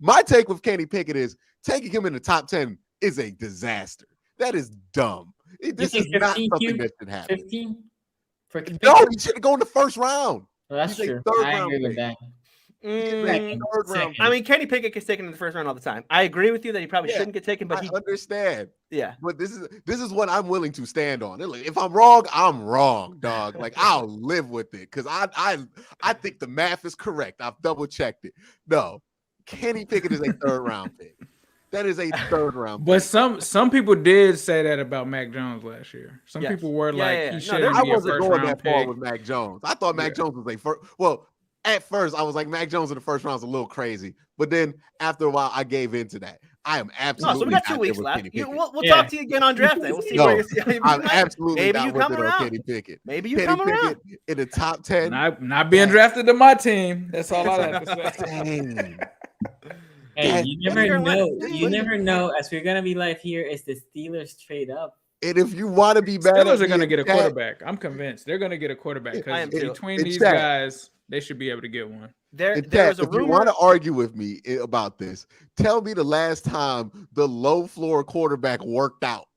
My take with Kenny Pickett is taking him in the top 10 is a disaster. That is dumb. This is not something that should happen. 15? No, he should go in the first round. Well, that's true. I agree with that. I mean, Kenny Pickett gets taken in the first round all the time. I agree with you that he probably shouldn't get taken, but I understand. Yeah, but this is what I'm willing to stand on. If I'm wrong, dog. Like I'll live with it because I think the math is correct. I've double checked it. No, Kenny Pickett is a 3rd round pick. That is a 3rd round. But some people did say that about Mac Jones last year. Some people were he shouldn't be a 1st round that far with Mac Jones. I thought Mac Jones was a first. Well, at first, I was like, Mac Jones in the 1st round is a little crazy. But then after a while, I gave in to that. I am absolutely. So we got 2 weeks left. We'll talk to you again on draft day. We'll see where you're. I'm absolutely maybe not you with come it around. on Kenny Pickett. Maybe you come around in the top 10. Not being drafted to my team. That's all I have to say. Dang. Hey, you never know. You never know. As we're gonna be live here, is the Steelers trade up? And if you want to be mad, Steelers are gonna get a quarterback. I'm convinced they're gonna get a quarterback because between these guys, they should be able to get one. There's a rumor. If you want to argue with me about this, tell me the last time the low floor quarterback worked out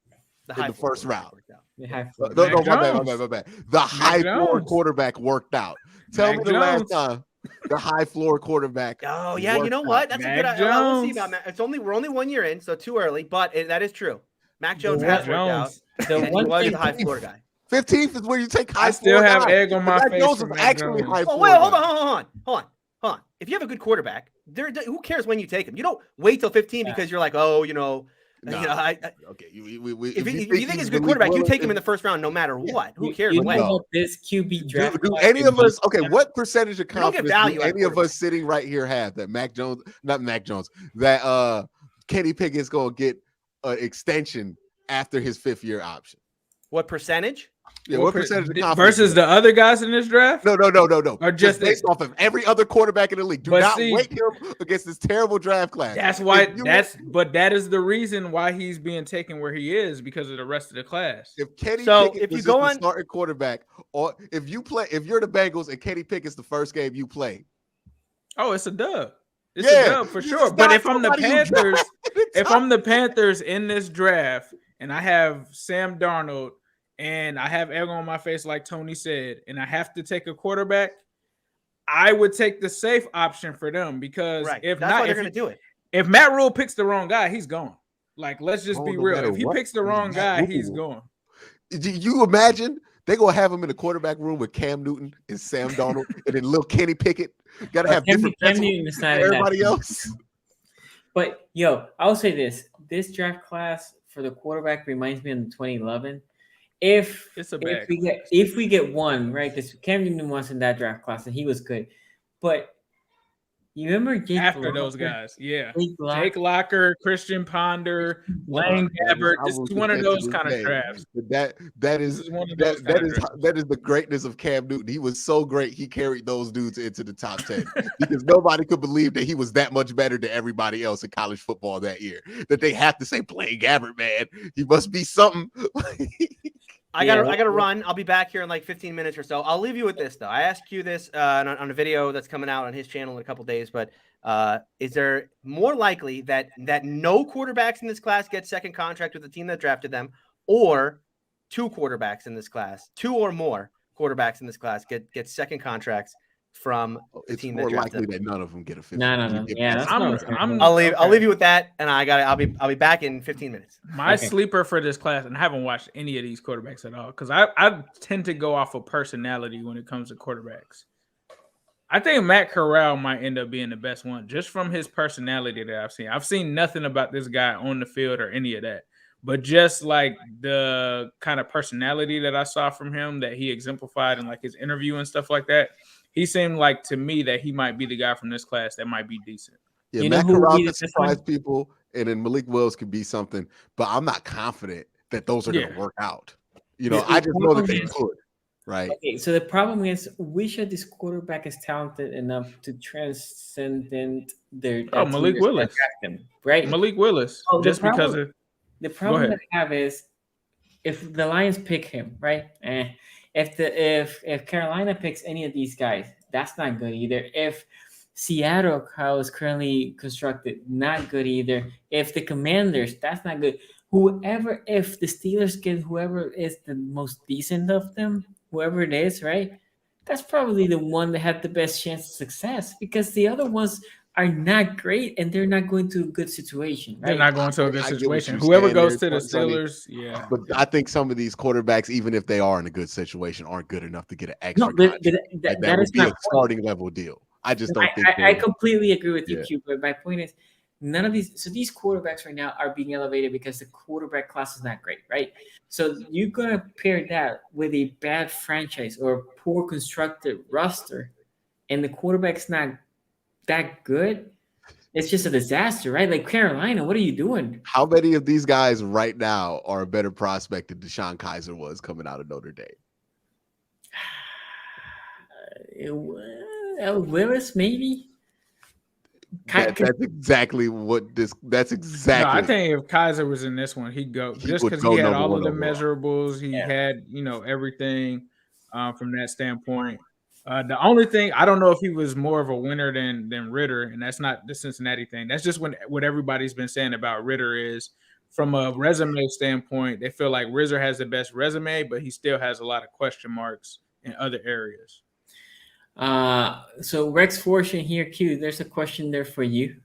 in the 1st round. My bad. The high floor quarterback worked out. Tell me the last time the high floor quarterback. Oh yeah, you know what? That's a good idea. We'll see about Mac. We're only 1 year in, so too early, but that is true. Mac Jones has worked out. He was the high floor guy. 15th is where you take high. I still have egg on my face. Jones is actually high floor. Wait, hold on. If you have a good quarterback, who cares when you take him? You don't wait till 15 because you're like, okay. If you think he's a good quarterback, you take him in the 1st round no matter what. Who cares? You know this QB draft. Do any of us? Okay, what percentage of confidence do any of us sitting right here have that that Kenny Pickett's gonna get an extension after his 5th year option? What percentage? Yeah, what percentage of confidence versus the other guys in this draft? No. Or just based off of every other quarterback in the league. Do not weight him against this terrible draft class. That's why. But that is the reason why he's being taken where he is because of the rest of the class. If Kenny Pickett was the starting quarterback, or if you're the Bengals and Kenny Pickett's the 1st game you play, it's a dub. It's a dub for sure. But if I'm the Panthers in this draft and I have Sam Darnold and I have egg on my face, like Tony said, and I have to take a quarterback, I would take the safe option for them because if Matt Rule picks the wrong guy, he's gone. Like, let's just be no real. matter If he what, picks the he's wrong Matt guy, he's Rule. going. Do you imagine they gonna have him in the quarterback room with Cam Newton and Sam Darnold and then little Kenny Pickett? Got to have different Cam pencils Newton is than not in that everybody team. else. But I'll say this draft class for the quarterback reminds me of the 2011. If we get one right, because Cam Newton was in that draft class and he was good, but you remember After those guys, yeah, Jake Locker, Christian Ponder, Blaine Gabbert. This is one of those kind of drafts. That is the greatness of Cam Newton. He was so great, he carried those dudes into the top 10 because nobody could believe that he was that much better than everybody else in college football that year. That they have to say, Blaine Gabbert, man, he must be something. I gotta run. I'll be back here in like 15 minutes or so. I'll leave you with this though. I asked you this on a video that's coming out on his channel in a couple days. But is there more likely that no quarterbacks in this class get second contract with the team that drafted them, or two quarterbacks in this class, two or more quarterbacks in this class get second contracts from the team that drafted them? It's more likely that none of them get a fifth. No. Yeah, I'll leave you with that, and I'll be back in 15 minutes. My sleeper for this class, and I haven't watched any of these quarterbacks at all because I tend to go off of personality when it comes to quarterbacks. I think Matt Corral might end up being the best one just from his personality that I've seen. I've seen nothing about this guy on the field or any of that, but just like the kind of personality that I saw from him that he exemplified in like his interview and stuff like that. He seemed like to me that he might be the guy from this class that might be decent. Yeah, Matt Corral can surprise people, and then Malik Willis could be something, but I'm not confident that those are going to work out. I just know that they could, right? Okay, so the problem is, which of this quarterback is talented enough to transcend their Malik Willis, right? Malik Willis, the problem that I have is if the Lions pick him, right? If Carolina picks any of these guys, that's not good either. If Seattle, how is currently constructed, not good either. If the Commanders, that's not good. If the Steelers get whoever is the most decent of them, whoever it is, right? That's probably the one that had the best chance of success because the other ones are not great and they're not going to a good situation. Right? They're not going to a good situation. Whoever goes to the Steelers, yeah. But I think some of these quarterbacks, even if they are in a good situation, aren't good enough to get an extra contract. That would be a starting level deal. I just don't think I completely agree with you, Q. But my point is, none of these. So these quarterbacks right now are being elevated because the quarterback class is not great, right? So you're gonna pair that with a bad franchise or poor constructed roster, and the quarterback's not that good. It's just a disaster, right? Like Carolina, what are you doing? How many of these guys right now are a better prospect than Deshaun Kaiser was coming out of Notre Dame? Willis, maybe. That's exactly what this. That's exactly. No, I think if Kaiser was in this one, he'd go just because he had all of the measurables. He had, everything from that standpoint. The only thing I don't know if he was more of a winner than Ritter, and that's not the Cincinnati thing. That's just what everybody's been saying about Ritter is from a resume standpoint. They feel like Rizzer has the best resume, but he still has a lot of question marks in other areas. So Rex Fortune here, Q. There's a question there for you.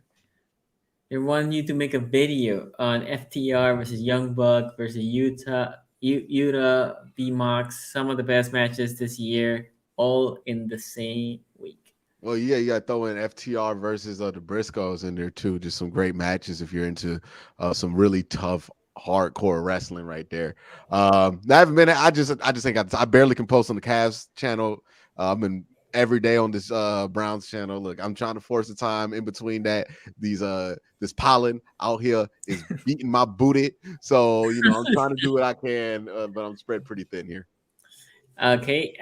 They want you to make a video on FTR versus Young Buck versus Utah BMox. Some of the best matches this year, all in the same week. Well, yeah, you got to throw in FTR versus the Briscoes in there too. Just some great matches if you're into some really tough, hardcore wrestling right there. I haven't been. I just think I barely can post on the Cavs channel. I'm in every day on this Browns channel. Look, I'm trying to force the time in between that. This pollen out here is beating my booty. So, I'm trying to do what I can, but I'm spread pretty thin here. Okay.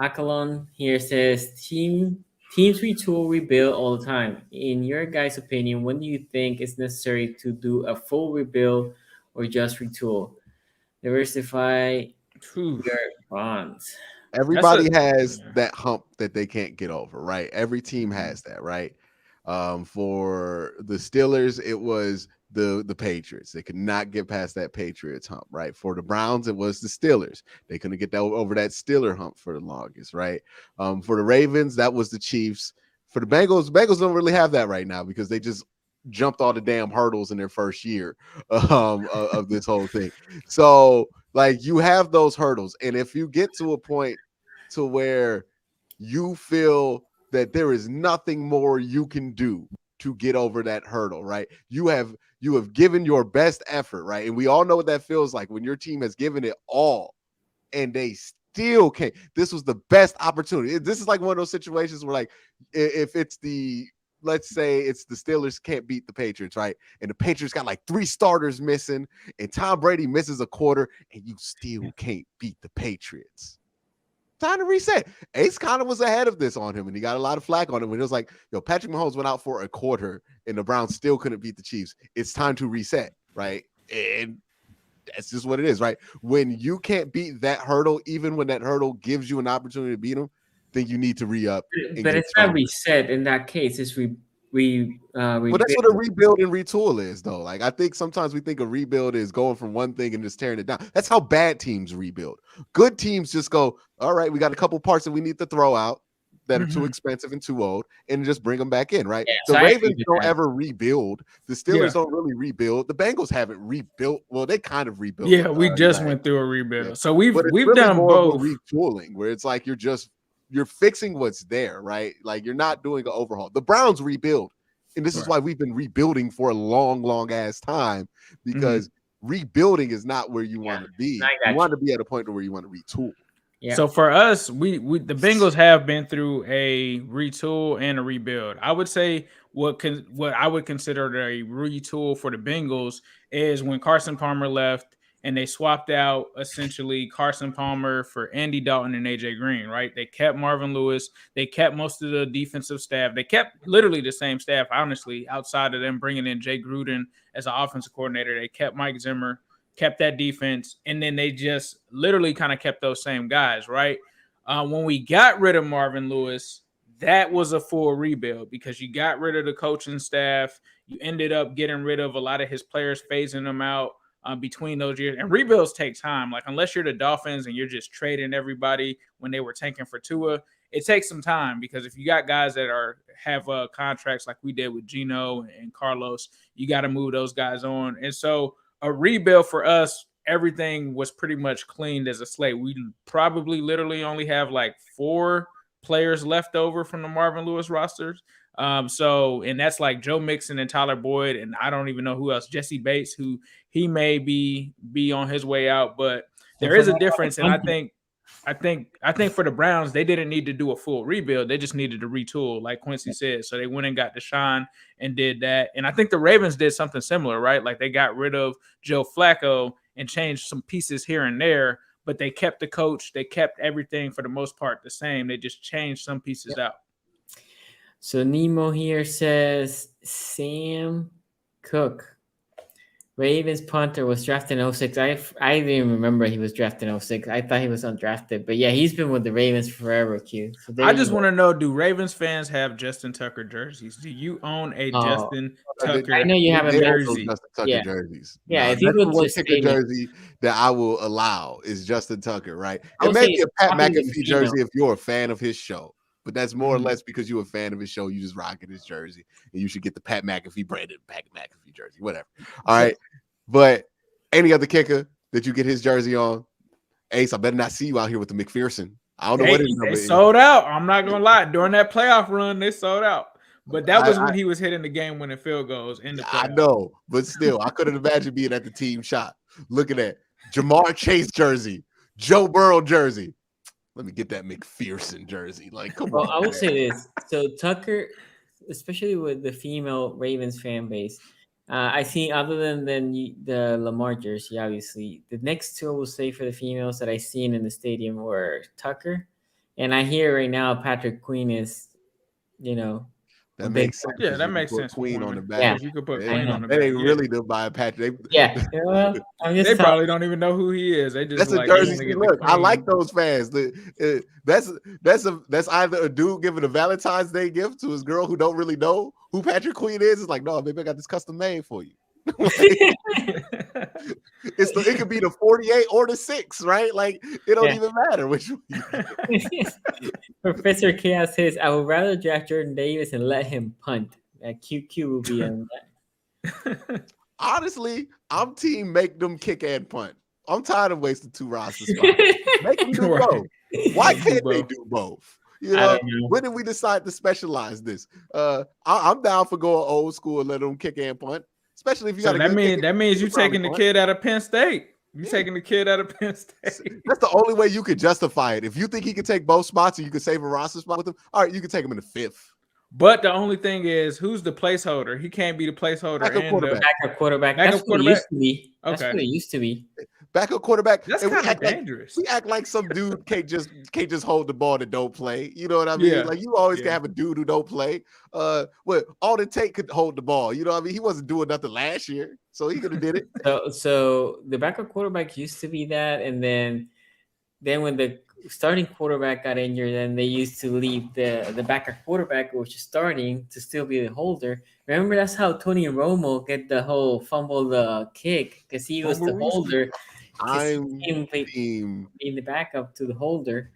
Akalon here says teams retool, rebuild all the time. In your guys' opinion, when do you think it's necessary to do a full rebuild or just retool? Diversify your bonds. Everybody has that hump that they can't get over, right? Every team has that, right? For the Steelers, it was the Patriots. They could not get past that Patriots hump, right? For the Browns, it was the Steelers. They couldn't get over that Steeler hump for the longest, right? For the Ravens, that was the Chiefs. For the Bengals don't really have that right now because they just jumped all the damn hurdles in their first year of this whole thing. So like you have those hurdles, and if you get to a point to where you feel that there is nothing more you can do to get over that hurdle, right? You have given your best effort, right? And we all know what that feels like when your team has given it all and they still can't. This was the best opportunity. This is like one of those situations where, like, if it's let's say it's the Steelers can't beat the Patriots, right? And the Patriots got like 3 starters missing, and Tom Brady misses a quarter, and you still can't beat the Patriots. Time to reset. Ace kind of was ahead of this on him, and he got a lot of flack on him. When it was like, Patrick Mahomes went out for a quarter, and the Browns still couldn't beat the Chiefs. It's time to reset, right? And that's just what it is, right? When you can't beat that hurdle, even when that hurdle gives you an opportunity to beat them, then you need to re-up. But it's not reset in that case. It's well, that's what a rebuild and retool is, though. Like, I think sometimes we think a rebuild is going from one thing and just tearing it down. That's how bad teams rebuild. Good teams just go, all right, we got a couple parts that we need to throw out that are too expensive and too old, and just bring them back in, right? Yeah, the Ravens don't ever rebuild. The Steelers don't really rebuild. The Bengals haven't rebuilt. Well, they kind of rebuilt. Yeah, we just went through a rebuild. Yeah. So we've really done both. Retooling, where it's like you're fixing what's there, right? Like you're not doing an overhaul. The Browns rebuild. And this is why we've been rebuilding for a long, long ass time, because rebuilding is not where you want to be. You want to be at a point where you want to retool. Yeah. So for us, we the Bengals have been through a retool and a rebuild. I would say what I would consider a retool for the Bengals is when Carson Palmer left and they swapped out essentially Carson Palmer for Andy Dalton and AJ Green, right? They kept Marvin Lewis. They kept most of the defensive staff. They kept literally the same staff, honestly, outside of them bringing in Jay Gruden as an offensive coordinator. They kept Mike Zimmer, kept that defense, and then they just literally kind of kept those same guys, right? When we got rid of Marvin Lewis, that was a full rebuild because you got rid of the coaching staff. You ended up getting rid of a lot of his players, phasing them out between those years. And rebuilds take time. Like, unless you're the Dolphins and you're just trading everybody when they were tanking for Tua, it takes some time, because if you got guys that have contracts like we did with Geno and Carlos, you got to move those guys on. And so a rebuild for us, everything was pretty much cleaned as a slate. We probably literally only have like 4 players left over from the Marvin Lewis rosters. And that's like Joe Mixon and Tyler Boyd, and I don't even know who else. Jesse Bates, who he may be on his way out, but there is a difference. And I think for the Browns, they didn't need to do a full rebuild. They just needed to retool, like Quincy said. So they went and got Deshaun and did that. And I think the Ravens did something similar, right? Like, they got rid of Joe Flacco and changed some pieces here and there, but they kept the coach. They kept everything for the most part the same. They just changed some pieces out. So Nemo here says Sam Cook, Ravens punter, was drafted in 06. I didn't even remember he was drafted in 06. I thought he was undrafted. But yeah, he's been with the Ravens forever, Q. So I just want to know, do Ravens fans have Justin Tucker jerseys? Do you own a Justin Tucker? I know you have a jersey. Justin Tucker jerseys. Yeah, if you would just pick a jersey that I will allow is Justin Tucker, right? It may be a Pat McAfee jersey if you're a fan of his show. But that's more or less because you're a fan of his show. You just rocking his jersey, and you should get the Pat McAfee branded Pat McAfee jersey, whatever. All right. But any other kicker that you get his jersey on, Ace, I better not see you out here with the McPherson. I don't know what his number is. They sold out. I'm not gonna lie. During that playoff run, they sold out. But that was when he was hitting the game-winning field goals in the playoffs. I know, but still, I couldn't imagine being at the team shop looking at Jamar Chase jersey, Joe Burrow jersey. Let me get that McPherson jersey. Like, come on. I will say this. So Tucker, especially with the female Ravens fan base, I see, other than the Lamar jersey, obviously, the next 2 I will say for the females that I seen in the stadium were Tucker, and I hear right now Patrick Queen is, that makes sense. Yeah, that makes sense. Queen on the back. Yeah. You could put Queen on the back. They ain't really do buy a Patrick. Well, they probably don't even know who he is. They just that's a jersey. Look, I like those fans. That's either a dude giving a Valentine's Day gift to his girl who don't really know who Patrick Queen is. It's like, no, baby, I got this custom made for you. It could be the 48 or the 6, right? Like, it don't even matter which one. Professor Chaos says, I would rather draft Jordan Davis and let him punt. QQ will be on that. Honestly, I'm team make them kick and punt. I'm tired of wasting 2 roster spots. Make them do Right. both. Why Do can't they both. do both? I don't know. When did we decide to specialize this? I'm down for going old school and let them kick and punt, especially if you So got a that good kicker. means you can probably taking the punt. kid out of Penn State. You Yeah. taking the kid out of Penn State. That's the only way you could justify it. If you think he can take both spots and you can save a roster spot with him, all right, you can take him in the 5th. But the only thing is, who's the placeholder? He can't be the placeholder. Backup quarterback. Backup quarterback. Backup That's what it used to be. Okay. That's what it used to be. Backup quarterback. That's and we kind of act like dangerous. we act like some dude can't just hold the ball that don't play. You know what I mean? Yeah. Like you always Yeah. can have a dude who don't play. What Alden Tate could hold the ball. You know what I mean? He wasn't doing nothing last year, so he could have did it. So the backup quarterback used to be that, and then when the starting quarterback got injured, then they used to leave the backup quarterback, which is starting, to still be the holder. Remember, that's how Tony Romo get the whole fumble the kick, because he was the Fumble Rooski. holder. 'cause I'm he became team. being the backup to the holder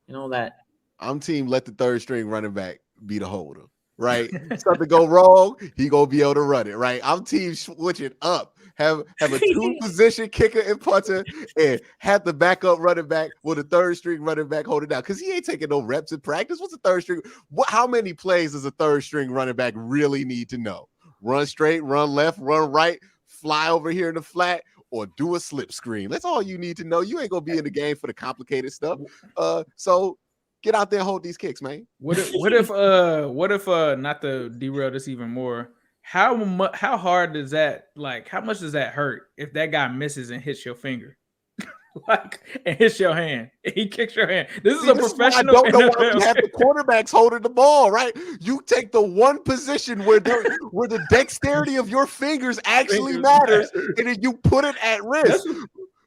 and all that. I'm team. Let the third string running back be the holder. Right? Something go wrong, he gonna be able to run it. Right? I'm team switch it up. Have a 2-position kicker and punter, and have the backup running back with a third string running back hold it down, because he ain't taking no reps in practice. What's a third string? How many plays does a third string running back really need to know? Run straight, run left, run right, fly over here in the flat, or do a slip screen. That's all you need to know. You ain't gonna be in the game for the complicated stuff. So get out there and hold these kicks, man. What if not to derail this even more? How hard does that, like, how much does that hurt if that guy misses and hits your finger? Like, and hits your hand. He kicks your hand. This is a professional. I don't know why we have the quarterbacks holding the ball, right? You take the one position where the dexterity of your fingers actually matters, and then you put it at risk.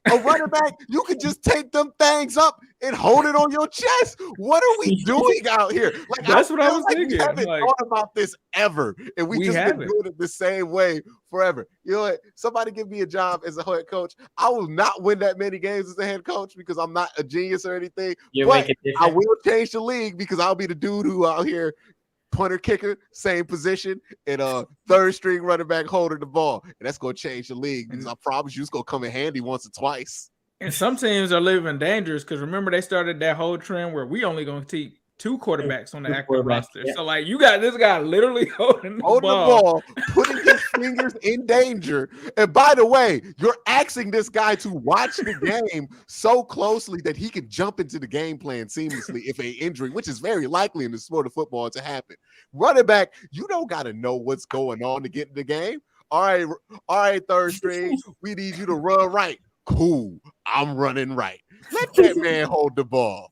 A running back, you can just take them things up and hold it on your chest. What are we doing out here? Like, that's what I was thinking. We haven't thought about this ever, and we just been doing it the same way forever. You know what? Somebody give me a job as a head coach. I will not win that many games as a head coach because I'm not a genius or anything. But I will change the league because I'll be the dude who out here punter, kicker, same position, and third string running back holding the ball. And that's going to change the league because I promise you it's going to come in handy once or twice. And some teams are living dangerous because remember they started that whole trend where we only going to take 2 quarterbacks on the active roster. Yeah. So like you got this guy literally holding the ball, putting his fingers in danger. And by the way, you're asking this guy to watch the game so closely that he can jump into the game plan seamlessly if an injury, which is very likely in the sport of football to happen. Running back, you don't got to know what's going on to get in the game. All right, third string, we need you to run right. Cool, I'm running right. Let that man hold the ball.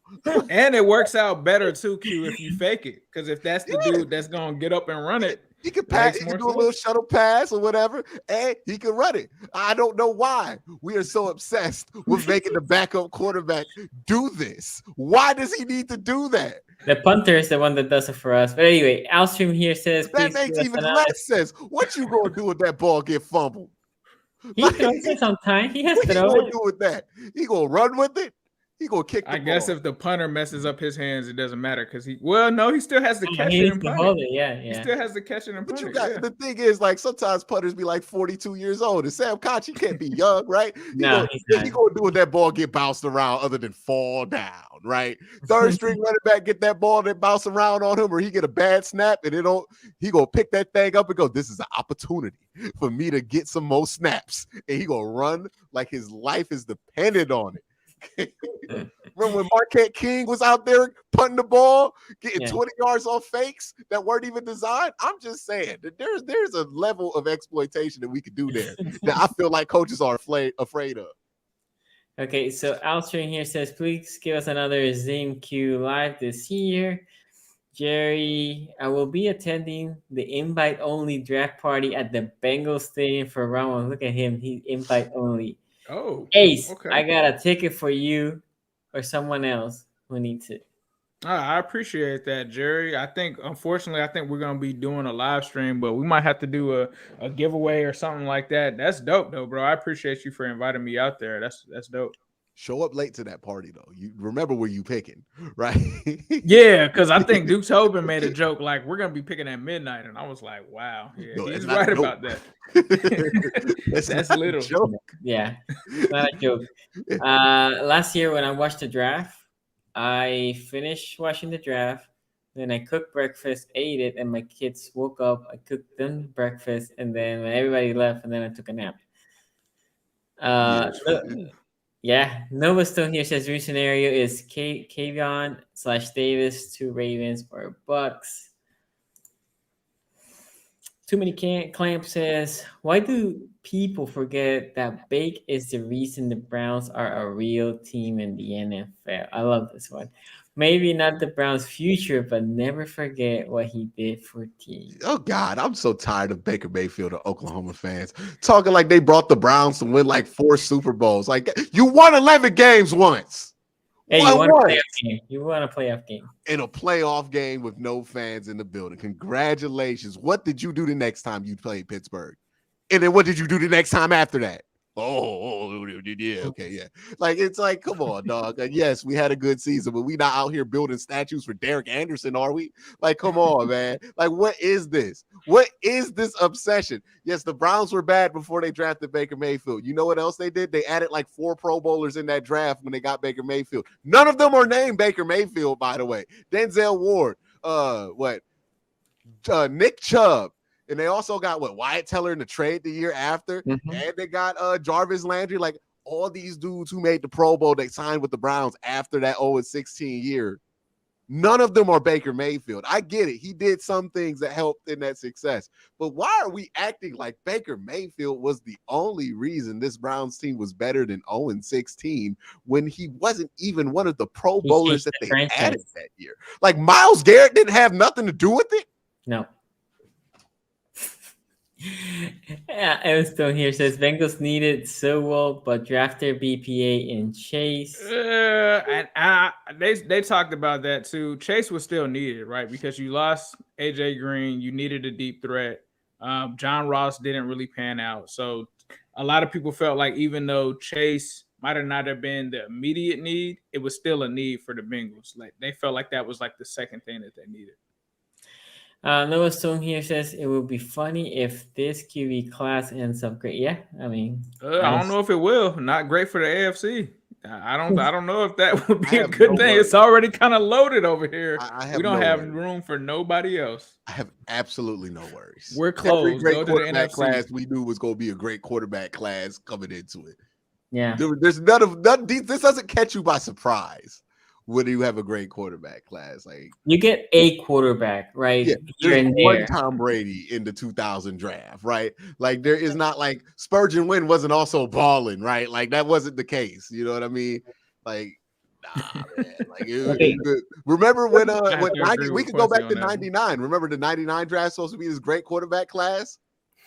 And it works out better too, Q, if you fake it. Because if that's the dude that's gonna get up and run it, he can pass, he can do a little shuttle pass or whatever, and he can run it. I don't know why we are so obsessed with making the backup quarterback do this. Why does he need to do that? The punter is the one that does it for us. But anyway, Alstream here says that makes even less sense. What you gonna do if that ball get fumbled? He throws it sometimes. He has what to he throw gonna it. do with that? He gonna run with it? He gonna kick the ball. I guess if the punter messes up his hands, it doesn't matter because he still has to catch it and punt it. Yeah. He still has to catch it and punt it. The thing is, like, sometimes punters be like 42 years old, and Sam Koch, he can't be young, right? He gonna do with that ball get bounced around other than fall down, right? Third string running back get that ball that bounce around on him, or he get a bad snap, and he gonna pick that thing up and go, this is an opportunity for me to get some more snaps, and he gonna run like his life is dependent on it. Remember when Marquette King was out there punting the ball, getting 20 yards off fakes that weren't even designed? I'm just saying that there's a level of exploitation that we could do there that I feel like coaches are afraid of. Okay, so Alstream here says, please give us another Zoom Q live this year. Jerry, I will be attending the invite-only draft party at the Bengals Stadium for round 1. Look at him. He's invite-only. Oh, Ace, okay. I got a ticket for you or someone else who needs it. I appreciate that, Jerry. Unfortunately, we're going to be doing a live stream, but we might have to do a giveaway or something like that. That's dope, though, bro. I appreciate you for inviting me out there. That's dope. Show up late to that party though. You remember where you picking, right? Yeah, because I think Duke Tobin made a joke like we're gonna be picking at midnight, and I was like, wow, yeah, No, he's it's not right a joke. about that. That's That's not a little. joke. Yeah, not a joke. Last year when I watched the draft, I finished watching the draft. Then I cooked breakfast, ate it, and my kids woke up. I cooked them breakfast, and then when everybody left, and then I took a nap. Yeah, Nova Stone here says dream scenario is Kavion/Davis to Ravens or Bucks. Too many Clamp says, why do people forget that Bake is the reason the Browns are a real team in the NFL? I love this one. Maybe not the Browns' future, but never forget what he did for teams. Oh God, I'm so tired of Baker Mayfield or Oklahoma fans talking like they brought the Browns to win like 4 Super Bowls. Like you won 11 games once. Hey, you won a playoff game. You won a playoff game. In a playoff game with no fans in the building. Congratulations. What did you do the next time you played Pittsburgh? And then what did you do the next time after that? Yeah, okay, yeah. Like, it's like, come on, dog. Like, yes, we had a good season, but we not out here building statues for Derek Anderson, are we? Like, come on, man. Like, what is this? What is this obsession? Yes, the Browns were bad before they drafted Baker Mayfield. You know what else they did? They added like 4 Pro Bowlers in that draft when they got Baker Mayfield. None of them are named Baker Mayfield, by the way. Denzel Ward, Nick Chubb. And they also got Wyatt Teller in the trade the year after. Mm-hmm. And they got Jarvis Landry. Like all these dudes who made the Pro Bowl, they signed with the Browns after that 0-16 year. None of them are Baker Mayfield. I get it. He did some things that helped in that success. But why are we acting like Baker Mayfield was the only reason this Browns team was better than 0-16 when he wasn't even one of the Pro Bowlers that they added that year? Like Myles Garrett didn't have nothing to do with it? No. Yeah, Evan Stone here says Bengals needed Sewell, but drafted BPA in Chase. They talked about that too. Chase was still needed, right? Because you lost AJ Green, you needed a deep threat. John Ross didn't really pan out, so a lot of people felt like even though Chase might not have been the immediate need, it was still a need for the Bengals. Like they felt like that was like the second thing that they needed. Noah Stone here says it would be funny if this QB class ends up great. Yeah, I mean, I don't know if it will. Not great for the AFC. I don't know if that would be a good thing. It's already kind of loaded over here. We don't have room for nobody else. I have absolutely no worries. We're close. Every great quarterback class we knew was going to be a great quarterback class coming into it. Yeah, there's none. This doesn't catch you by surprise. When you have a great quarterback class, like you get a quarterback, right? Yeah, there's one Tom Brady in the 2000 draft, right? Like there is not like Spurgeon Wynn wasn't also balling, right? Like that wasn't the case. You know what I mean? Like, nah, man. Like remember when we could go back to 99. Remember the 99 draft supposed to be this great quarterback class?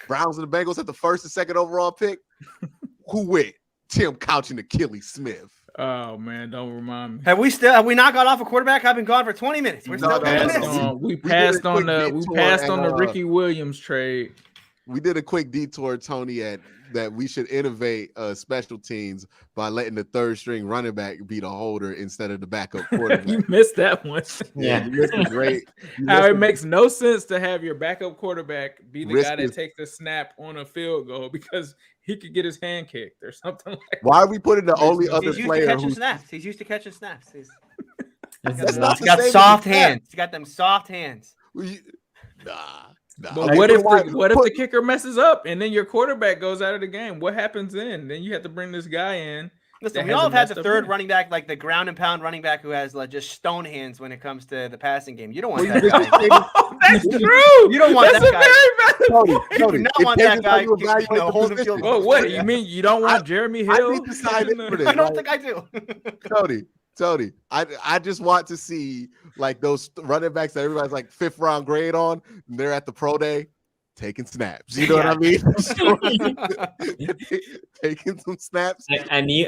Browns and the Bengals at the 1st and 2nd overall pick. Who went? Tim Couch and Achilles Smith. Oh man, don't remind me. Have we not got off a quarterback? I've been gone for 20 minutes. We passed on the Ricky Williams trade. We did a quick detour, Tony, at that we should innovate special teams by letting the 3rd string running back be the holder instead of the backup quarterback. You missed that one. Yeah, you missed great. How it makes no sense to have your backup quarterback be the guy that takes the snap on a field goal because he could get his hand kicked or something like that. Why are we putting the only other player who's snaps? He's used to catching snaps. He's got soft hands. He's got them soft hands. Nah. But what if the kicker messes up and then your quarterback goes out of the game? What happens then? Then you have to bring this guy in. Listen, we all have had the 3rd running back, like the ground and pound running back who has like just stone hands when it comes to the passing game. You don't want that guy. That's true. You don't want that guy. Tony, you do not want that guy holding field goal. Well, what do you mean? You don't want Jeremy Hill? I don't think I do. Tony, I just want to see like those running backs that everybody's like 5th round grade on. And they're at the pro day taking snaps. You know what I mean? Taking some snaps. A new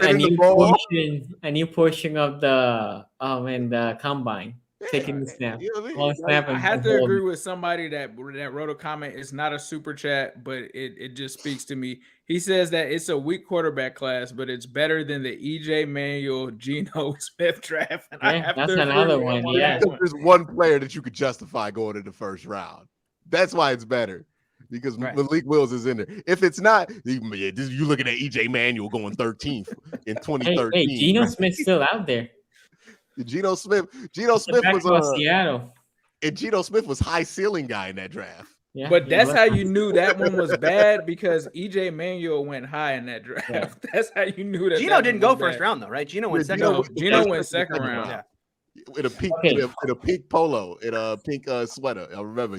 portion of the combine. taking the snap. You know what I mean? Long snap. I and have to hold. agree with somebody that wrote a comment. It's not a super chat, but it just speaks to me. He says that it's a weak quarterback class, but it's better than the EJ Manuel, Geno Smith draft. And I Yeah, have that's to agree another with one, him yeah. that one. There's one player that you could justify going in the first round. That's why it's better. Because Right. Malik Willis is in there. If it's not, you looking at EJ Manuel going 13th in 2013. Hey, Geno Smith's still out there. Geno Smith Back was to Seattle. and Geno Smith was high ceiling guy in that draft. Yeah, But he that's was. how you knew that one was bad because EJ Manuel went high in that draft. Yeah. That's how you knew that. Gino that didn't one go was first bad. round though, right? Gino went Yeah, second. No, round. Gino went second round. Yeah. In a pink, Okay. in a pink polo, in a pink sweater. I remember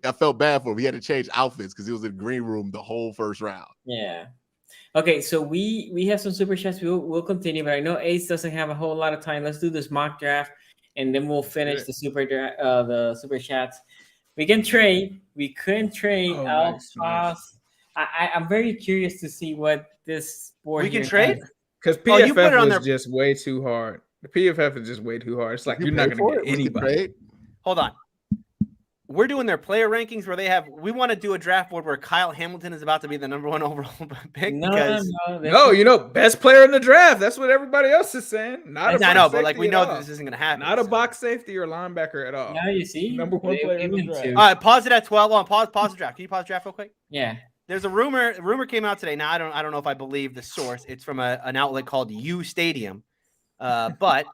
I felt bad for him. He had to change outfits because he was in the green room the whole first round. Yeah. Okay, so we have some super chats. We'll continue, but I know Ace doesn't have a whole lot of time. Let's do this mock draft, and then we'll finish the super chats. We can trade. We couldn't trade. Oh, I'll nice. toss. I'm very curious to see what this board. We can here trade? has. Because Oh, you put it PFF on was there- just way too hard. The PFF is just way too hard. It's like You you're not pay going for to it? get We can anybody. trade. Hold on. We're doing their player rankings where we want to do a draft board where Kyle Hamilton is about to be the number 1 overall pick No, because No, best player in the draft. That's what everybody else is saying. Not a I know, box but like we safety know at that all. this isn't going to happen. Not a so. box safety or linebacker at all. now you see Number one player in the even draft. two. All right, pause it at 12. On pause the draft. Can you pause the draft real quick? Yeah. There's a rumor came out today. Now I don't know if I believe the source. It's from an outlet called U Stadium, but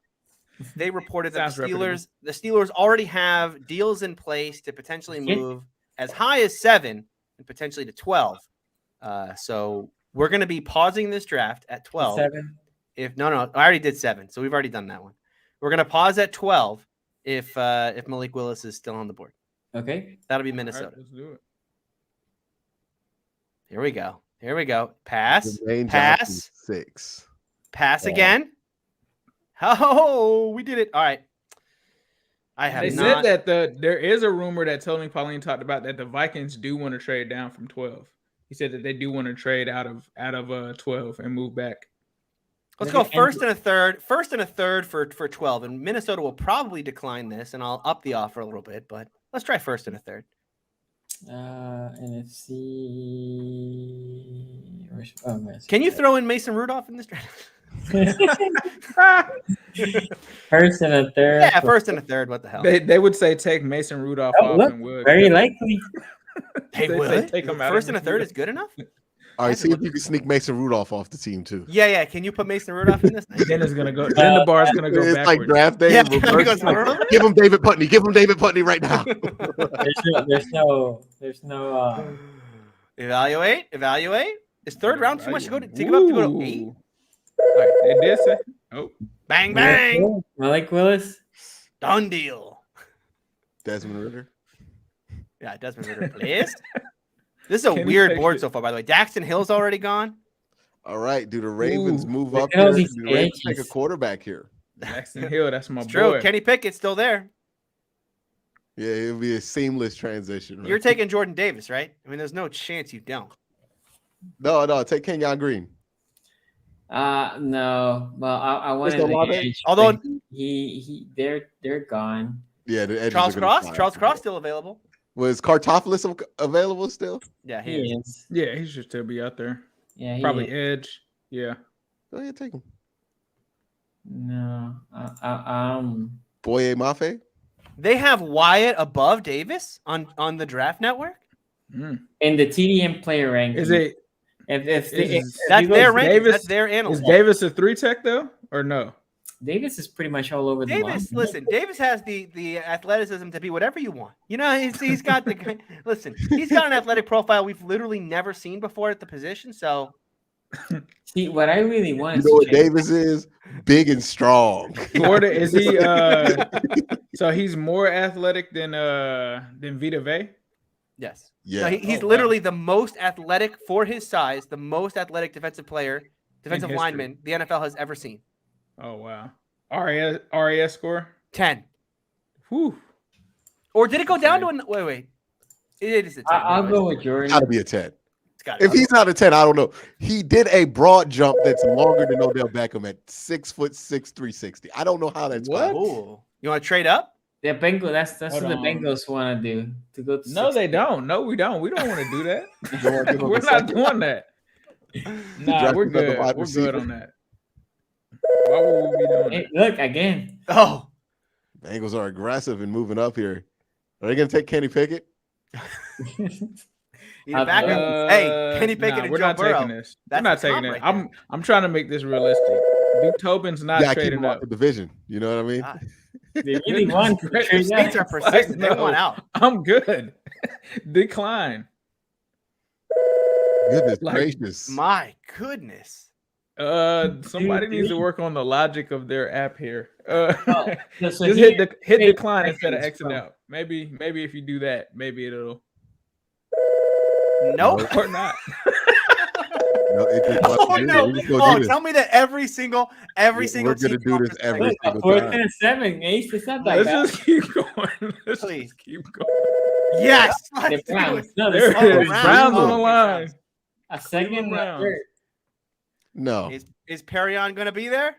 they reported that Sounds reputable. the Steelers already have deals in place to potentially move as high as 7 and potentially to 12. So we're going to be pausing this draft at 12. 7. No, I already did 7, so we've already done that one. We're going to pause at 12 if Malik Willis is still on the board. Okay. That'll be All Minnesota. right, let's do it. Here we go. Pass. Jermaine Pass. Johnson, 6. Pass Yeah. again. Oh, we did it. All right. I have They not. said that there is a rumor that Tony Pauline talked about that the Vikings do want to trade down from 12. He said that they do want to trade out of 12 and move back. Let's go first and a third for 12. And Minnesota will probably decline this, and I'll up the offer a little bit, but let's try first and a third. NFC. Can you throw in Mason Rudolph in this draft? First and a third? Yeah, first and a third. What the hell? They would say take Mason Rudolph off look, and would. very likely. They They would. say take him out First of and a the third field. is good enough? All right, see if you can sneak Mason Rudolph off the team too. Yeah. Can you put Mason Rudolph in this? Then it's gonna go. Then the bar's gonna go It's backwards. like draft day. Yeah, in reverse. because- Give him David Putney. Give him David Putney right now. There's no. Evaluate. Is third round too much to go to take him up to go to 8? Ooh. They did say. Oh, Bang bang. Malik Willis. Done deal. Desmond Ritter. Yeah, Desmond Ritter, please. This is a Kenny weird Pickett. board so far, by the way. Daxton Hill's already gone. All right, do the Ravens Ooh. move Look up at all here? these Do the Ravens take a edges. quarterback here? Jackson Hill. That's my It's true. boy. Kenny Pickett's still there. Yeah, it'll be a seamless transition. Right? You're taking Jordan Davis, right? I mean, there's no chance you don't. No, take Kenyon Green. No. Well, I wanted no the Olave? edge, Although- but they're gone. Yeah, the edges Charles are gonna Cross? fly. Charles Cross still available. Was Kartopolis available still? Yeah, He he is. is. Yeah, he should still be out there. Yeah, he Probably is. edge. Yeah. Go ahead, take him. No. Boye Mafe. They have Wyatt above Davis on the draft network. Mm. In the TDM player ranking. Is it? If That's you go- their ranking. Davis- That's their Is analyst. Davis a 3-tech though, or no? Davis is pretty much all over the Davis, line. listen, Davis has the athleticism to be whatever you want. You know, he's got the listen. He's got an athletic profile we've literally never seen before at the position. So See, what I really want You is know to what check- Davis is? Big and strong. Florida is he? So he's more athletic than Vita Vea. yes, Yeah. no, he's Oh, wow. literally the most athletic for his size, the most athletic defensive history. lineman the NFL has ever seen. Oh wow. RAS score. 10. Whew. Or did it go down to an wait? It is a 10. I'll no, go it's- with Jordan. Gotta be a 10. it's gotta If be. he's not a 10, I don't know. He did a broad jump that's longer than Odell Beckham at 6'6", 360. I don't know how that's What? possible. Ooh. You want to trade up? The Bengals. That's Hold what the on. Bengals want to do. To go to No, they 16. don't. No, we don't. We don't want to do that. You don't wanna give them We're a not second? doing that. Nah, Draft we're another good. wide We're good receiver? on that. Why would we be doing Hey, that? look again. Oh, Bengals are aggressive and moving up here. Are they going to take Kenny Pickett? need a backup. Hey, Kenny Pickett and we're Joe not Burrow. taking this. That's We're not the taking comp it. right there. I'm trying to make this realistic. Duke Tobin's You not got to keep trading him out up. the division. You know what I mean? God. They really want to Great. trade Saints are up. persistent. They No. want out. I'm good. Decline. Goodness Like, gracious. My goodness. Somebody needs to three. work on the logic of their app here. So Just here, hit take decline instead of Bengals exit from- out. Maybe if you do that, maybe it'll Nope. or not. No, it just Oh wasn't no! it. We just gonna Oh, do this. tell me that every single We're team gonna do this offers like every Look, a single 4th time. and 7, Ace. It's not that Let's bad. just keep going. Let's Please. just keep going. Yes. The Let's do Browns. it. No, There this it is is. Browns. Browns on Oh, the line. a second and a Browns. third. No. Is Perrion going to be there?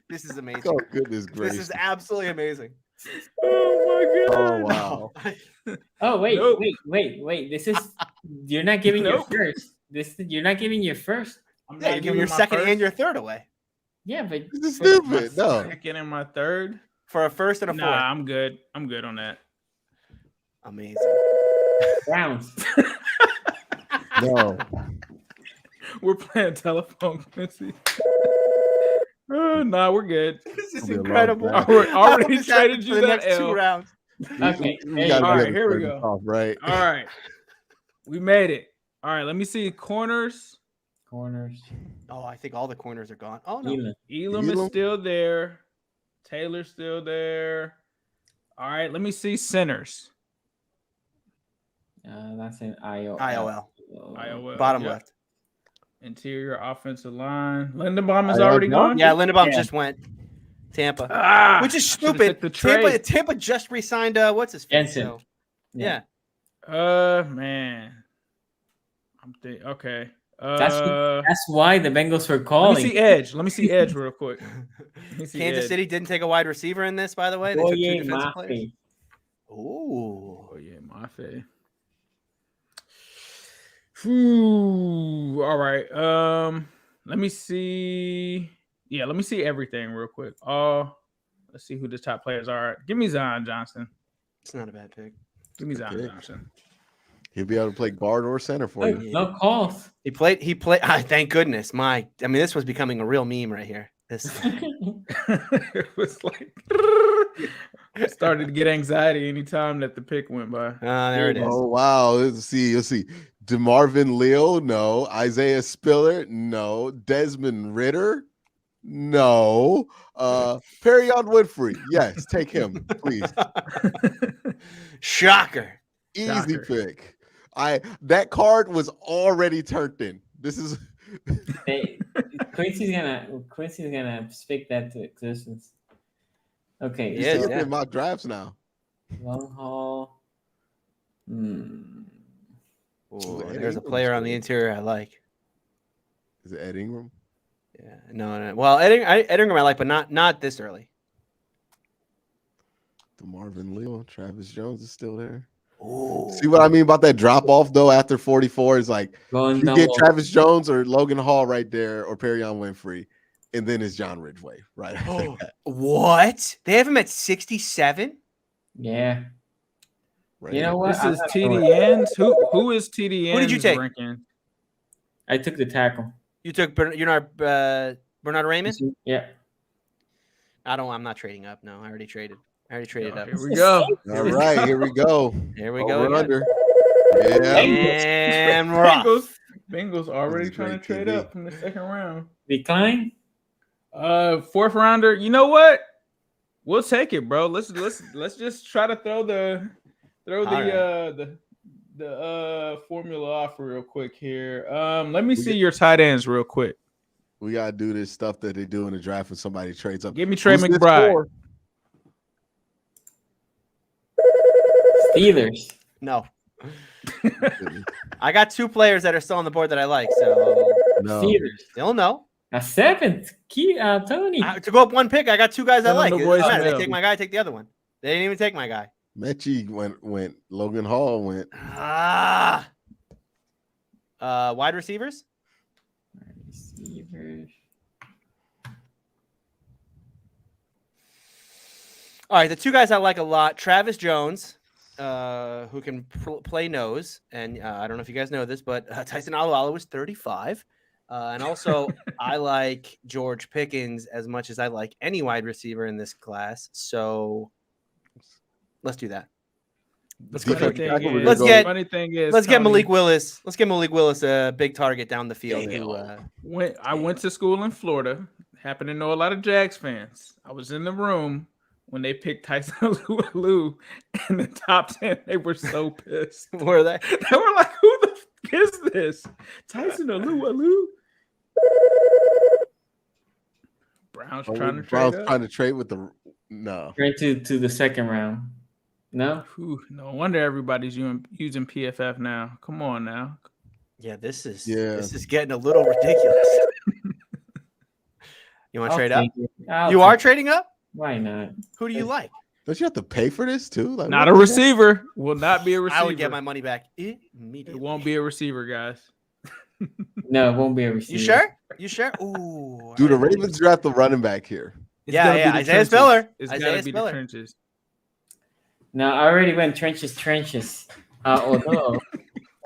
This is amazing. Oh goodness This gracious. is absolutely amazing. Oh my Oh god. wow. Oh wait, Nope. wait. This is you're not giving Nope. your first. You're not giving your first. I'm Yeah, not you're giving your my second first, and your third away Yeah, but This is for- my stupid. No. second and my third. for a first and a fourth. Nah, I'm good. I'm good on that. Amazing. Browns. No. We're playing telephone, Quincy. Nah, we're good. This is It'll be a long incredible. drive. I already I hope this traded happens you for the that next 2 L. rounds. Okay, We hey, gotta all be right, able to here we turn go. this off, right? All right. We made it. All right, let me see corners. corners. Oh, I think all the corners are gone. Oh no. Elam. Elam is Elam? still there. Taylor's still there. All right, let me see centers. That's an IOL. IOL. IOL, Bottom yep. left. Interior offensive line. Lindenbaum is IOL already gone? gone. Yeah, Lindenbaum Yeah. just went. Tampa. Ah, Which is I should've stupid. took the trade. Tampa just re-signed what's his face? Jensen. So, yeah. Man. I'm thinking. Okay. That's why the Bengals were Let calling. me see Edge. Let me see Edge real quick. Let me see Kansas Edge. City didn't take a wide receiver in this, by the way. They took 2 Boye defensive players. Mafe. Ooh. Oh yeah, Mafe. Whew. All right. Let me see. Yeah, let me see everything real quick. Let's see who the top players are. Give me Zion Johnson. It's not a bad pick. Give me Zion pick. Johnson. He'll be able to play guard or center for Look, you. no calls. He played. Thank goodness. This was becoming a real meme right here. This. It was like I started to get anxiety anytime that the pick went by. There it is. Oh wow. Let's see. DeMarvin Leal, no. Isaiah Spiller, no. Desmond Ritter, no. Perrion Woodfrey, yes. Take him, please. Shocker. Easy Shocker. pick. That card was already turned in. This is Quincy's gonna speak that to existence. Okay, He is, so yeah. in mock drafts now. long haul. Ooh, Ed there's a Ingram's player on the good. interior I like. Is it Ed Ingram? Yeah, no. Well, Ed Ingram I like, but not this early. DeMarvin Leal, Travis Jones is still there. Ooh. See what I mean about that drop off though after 44 is like Going you down get low. Travis Jones or Logan Hall right there or Perrion Winfrey, and then it's John Ridgway right after Oh, that. what? They have him at 67? Yeah. Right You know there. what? This I'm is not going. TDN's. Who is TDN's Who did you take? ranking? I took the tackle. You took Bernard Raymond? Yeah. I'm not trading up. No, I already traded. up. Here we go. All right, here we go. Here we go. Over again. under. Yeah. And rough. Bengals already This is trying to great trade TV. up from the second round. Decline. Fourth rounder. You know what? We'll take it, bro. Let's just try to throw the formula off real quick here. Let me see your tight ends real quick. We gotta do this stuff that they do in the draft when somebody trades up. Give me Trey Who's this McBride. for? Steelers. No. I got 2 players that are still on the board that I like, so No. Steelers. they'll know. A seventh. Tony. To go up one pick, I got two guys I Send them like. the It doesn't matter. They voicemail. take my guy, take the other one. They didn't even take my guy. Mechie went. Logan Hall went. Wide receivers. Receivers. All right, the two guys I like a lot: Travis Jones, who can play nose, and I don't know if you guys know this, but Tyson Alualu is 35, and also I like George Pickens as much as I like any wide receiver in this class. So let's do that. Let's get Malik Willis. Let's get Malik Willis a big target down the field. I went to school in Florida. Happen to know a lot of Jags fans. I was in the room when they picked Tyson Alualu in the top 10. They were so pissed. Were they? They were like, "Who the f- is this? Tyson Alualu?" Browns trying to trade with the no. Right to the second round. No. No wonder everybody's using PFF now. Come on now. Yeah, this is getting a little ridiculous. You want to trade up? You are trading up? Why not? Who do you like? Don't you have to pay for this too? Like, not a receiver. Will not be a receiver. I would get my money back immediately. It won't be a receiver, guys. No, it won't be a receiver. You sure? You sure? Ooh. Do the Ravens draft the running back here? Yeah. Isaiah Spiller. It's got to be the trenches. No, I already went trenches. Although.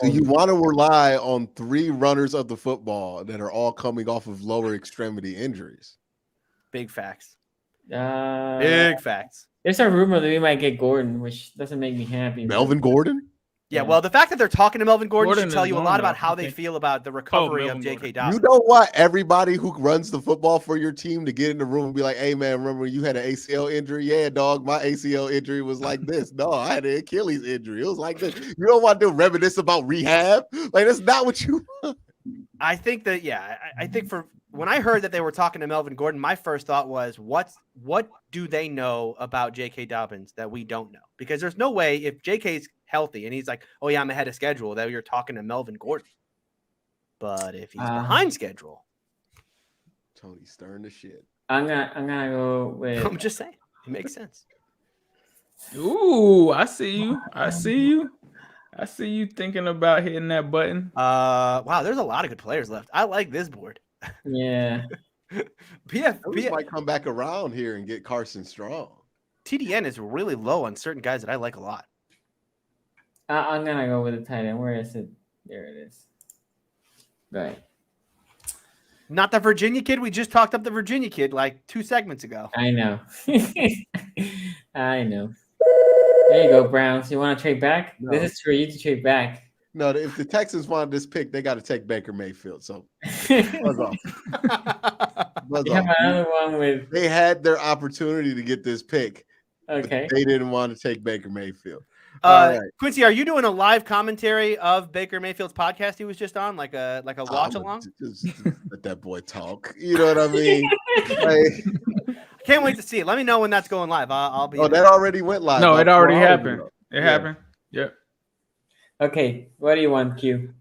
Do you want to rely on 3 runners of the football that are all coming off of lower extremity injuries? Big facts. Big facts. There's a rumor that we might get Gordon, which doesn't make me happy. Melvin Gordon? Yeah, well, the fact that they're talking to Melvin Gordon should tell you a lot about how they feel about the recovery of J.K. Dobbins. You know what? Everybody who runs the football for your team to get in the room and be like, "Hey, man, remember you had an ACL injury? Yeah, dog, my ACL injury was like this. No, I had an Achilles injury. It was like this." You don't want to reminisce about rehab. Like, that's not what you want. I think that, I think when I heard that they were talking to Melvin Gordon, my first thought was, what do they know about J.K. Dobbins that we don't know? Because there's no way if J.K.'s healthy and he's like, "Oh yeah, I'm ahead of schedule," that you're talking to Melvin Gordon. But if he's behind schedule, Tony's stirring the shit. I'm gonna go with. I'm just saying, it makes sense. Ooh, I see you thinking about hitting that button. Wow, there's a lot of good players left. I like this board. Yeah. PF might come back around here and get Carson Strong. TDN is really low on certain guys that I like a lot. I'm gonna go with the tight end. Where is it? There it is. Right. Not the Virginia kid. We just talked up the Virginia kid like 2 segments ago. I know. I know. There you go, Browns. You want to trade back? No. This is for you to trade back. No, if the Texans wanted this pick, they got to take Baker Mayfield. So buzz off. Another one with. They had their opportunity to get this pick. Okay. They didn't want to take Baker Mayfield. Right. Quincy, are you doing a live commentary of Baker Mayfield's podcast he was just on, like a watch along? Just let that boy talk. You know what I mean? Can't wait to see it. Let me know when that's going live. I'll be. Oh, that already went live. No, it already happened. It happened. Yep. Okay, what do you want, Q?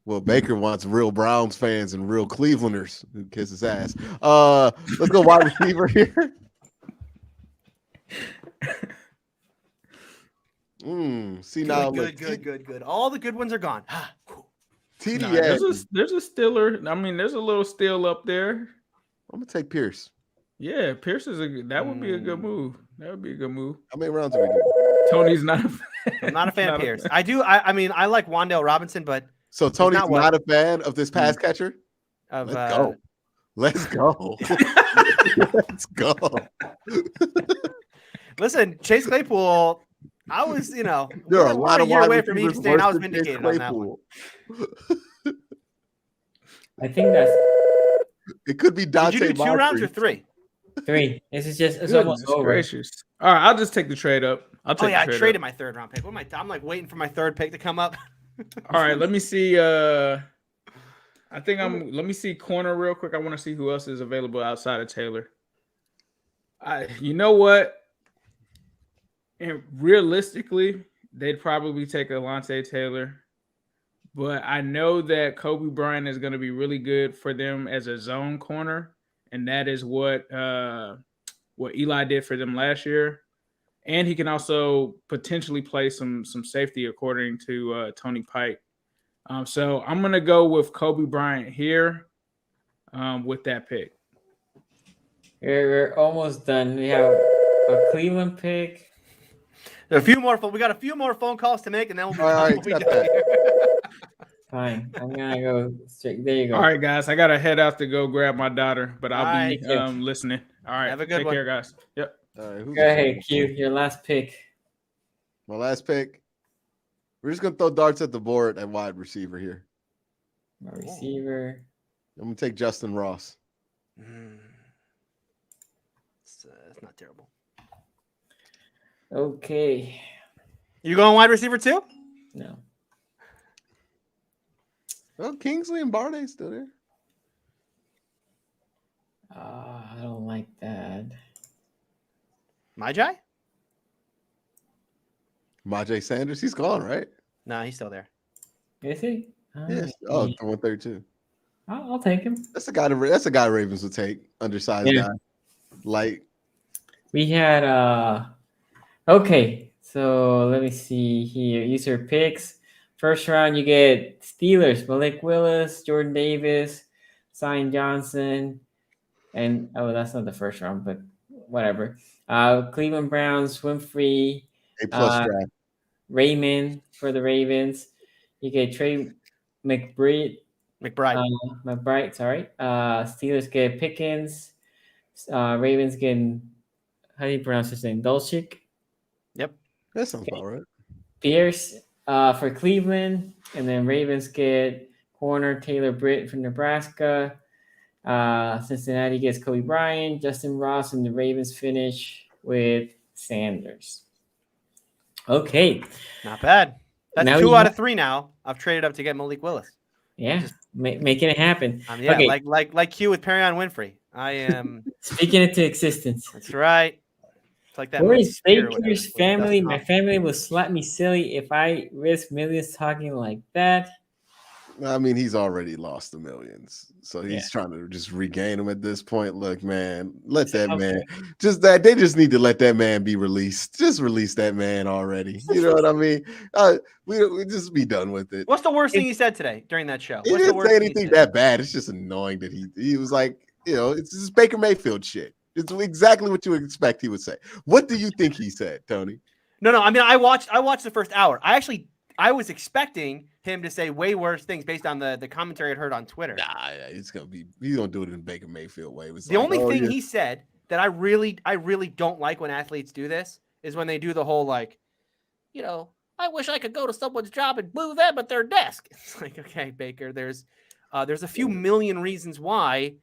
Well, Baker wants real Browns fans and real Clevelanders who kiss his ass. Let's go wide receiver here. See now, good. All the good ones are gone. TDS. There's a stiller. I mean, there's a little still up there. I'm gonna take Pierce. Yeah, Pierce is that would be a good move. That would be a good move. How many rounds are we doing? Tony's not a fan. I'm not a fan of Pierce. I do. I mean, I like Wan'Dale Robinson, but Tony's not a fan of this pass catcher. Let's go. Let's go. Let's go. Listen, Chase Claypool. I was, there are a lot of year away from me saying I was vindicated on that one. I think that's. It could be Dante. Did you do 2 rounds or 3? 3. This is just it's almost over. Gracious. All right, I'll just take the trade up. I traded my 3rd round pick. What am I? I'm like waiting for my 3rd pick to come up. All right, let me see. Let me see corner real quick. I want to see who else is available outside of Taylor. You know what? And realistically, they'd probably take Alontae Taylor, but I know that Kobe Bryant is going to be really good for them as a zone corner, and that is what Eli did for them last year. And he can also potentially play some safety, according to Tony Pike. So I'm going to go with Kobe Bryant here with that pick. We're almost done. We have a Cleveland pick. There are a few more. We got a few more phone calls to make, and then we'll be All right, we'll be got done that. here. Fine. I'm gonna go straight. There you go. All right, guys. I got to head out to go grab my daughter, but I'll All be right. listening. All right. Have a good Take one. care, guys. Yep. All right, who's Go ahead, Q. Your last pick. My last pick. We're just gonna throw darts at the board at wide receiver here. My receiver. I'm gonna take Justin Ross. It's not terrible. Okay. You going wide receiver too? No. Well, Kingsley and Barney still there. I don't like that. Majai? Majay Sanders, he's gone, right? No, he's still there. Is he? Yes. Oh, 132. I'll take him. That's a guy. That's a guy Ravens would take. Undersized guy. Light. We had okay. So let me see here. These are picks. First round, you get Steelers, Malik Willis, Jordan Davis, Zion Johnson, and that's not the first round, but whatever. Cleveland Browns, Winfrey, A+ draft. Raymond for the Ravens. You get Trey McBride. McBride, sorry. Steelers get Pickens. Ravens get, how do you pronounce his name? Dolchik? Yep. That sounds about right. Pierce for Cleveland. And then Ravens get corner Taylor Britt from Nebraska. Cincinnati gets Kobe Bryant, Justin Ross, and the Ravens finish with Sanders. Okay. Not bad. That's Now 2 out of 3 now. I've traded up to get Malik Willis. Yeah, just making it happen. Yeah, okay. like Q with Perion Winfrey. I am speaking it to existence. That's right. It's like that. Where is Baker's family? My family will slap me silly if I risk millions talking like that. I mean, he's already lost the millions, so he's trying to just regain them at this point. Look, man, let that man they just need to let that man be released. Just release that man already. You know what I mean? We just be done with it. What's the worst thing he said today during that show? He didn't say anything that bad. It's just annoying that he was like, it's just Baker Mayfield shit. It's exactly what you would expect he would say. What do you think he said, Tony? No. I mean, I watched the first hour. I was expecting him to say way worse things based on the commentary I'd heard on Twitter. Nah, he's gonna do it in Baker Mayfield way. The only thing he said that I really don't like when athletes do this is when they do the whole I wish I could go to someone's job and boo them at their desk. It's like, okay, Baker, there's a few million reasons why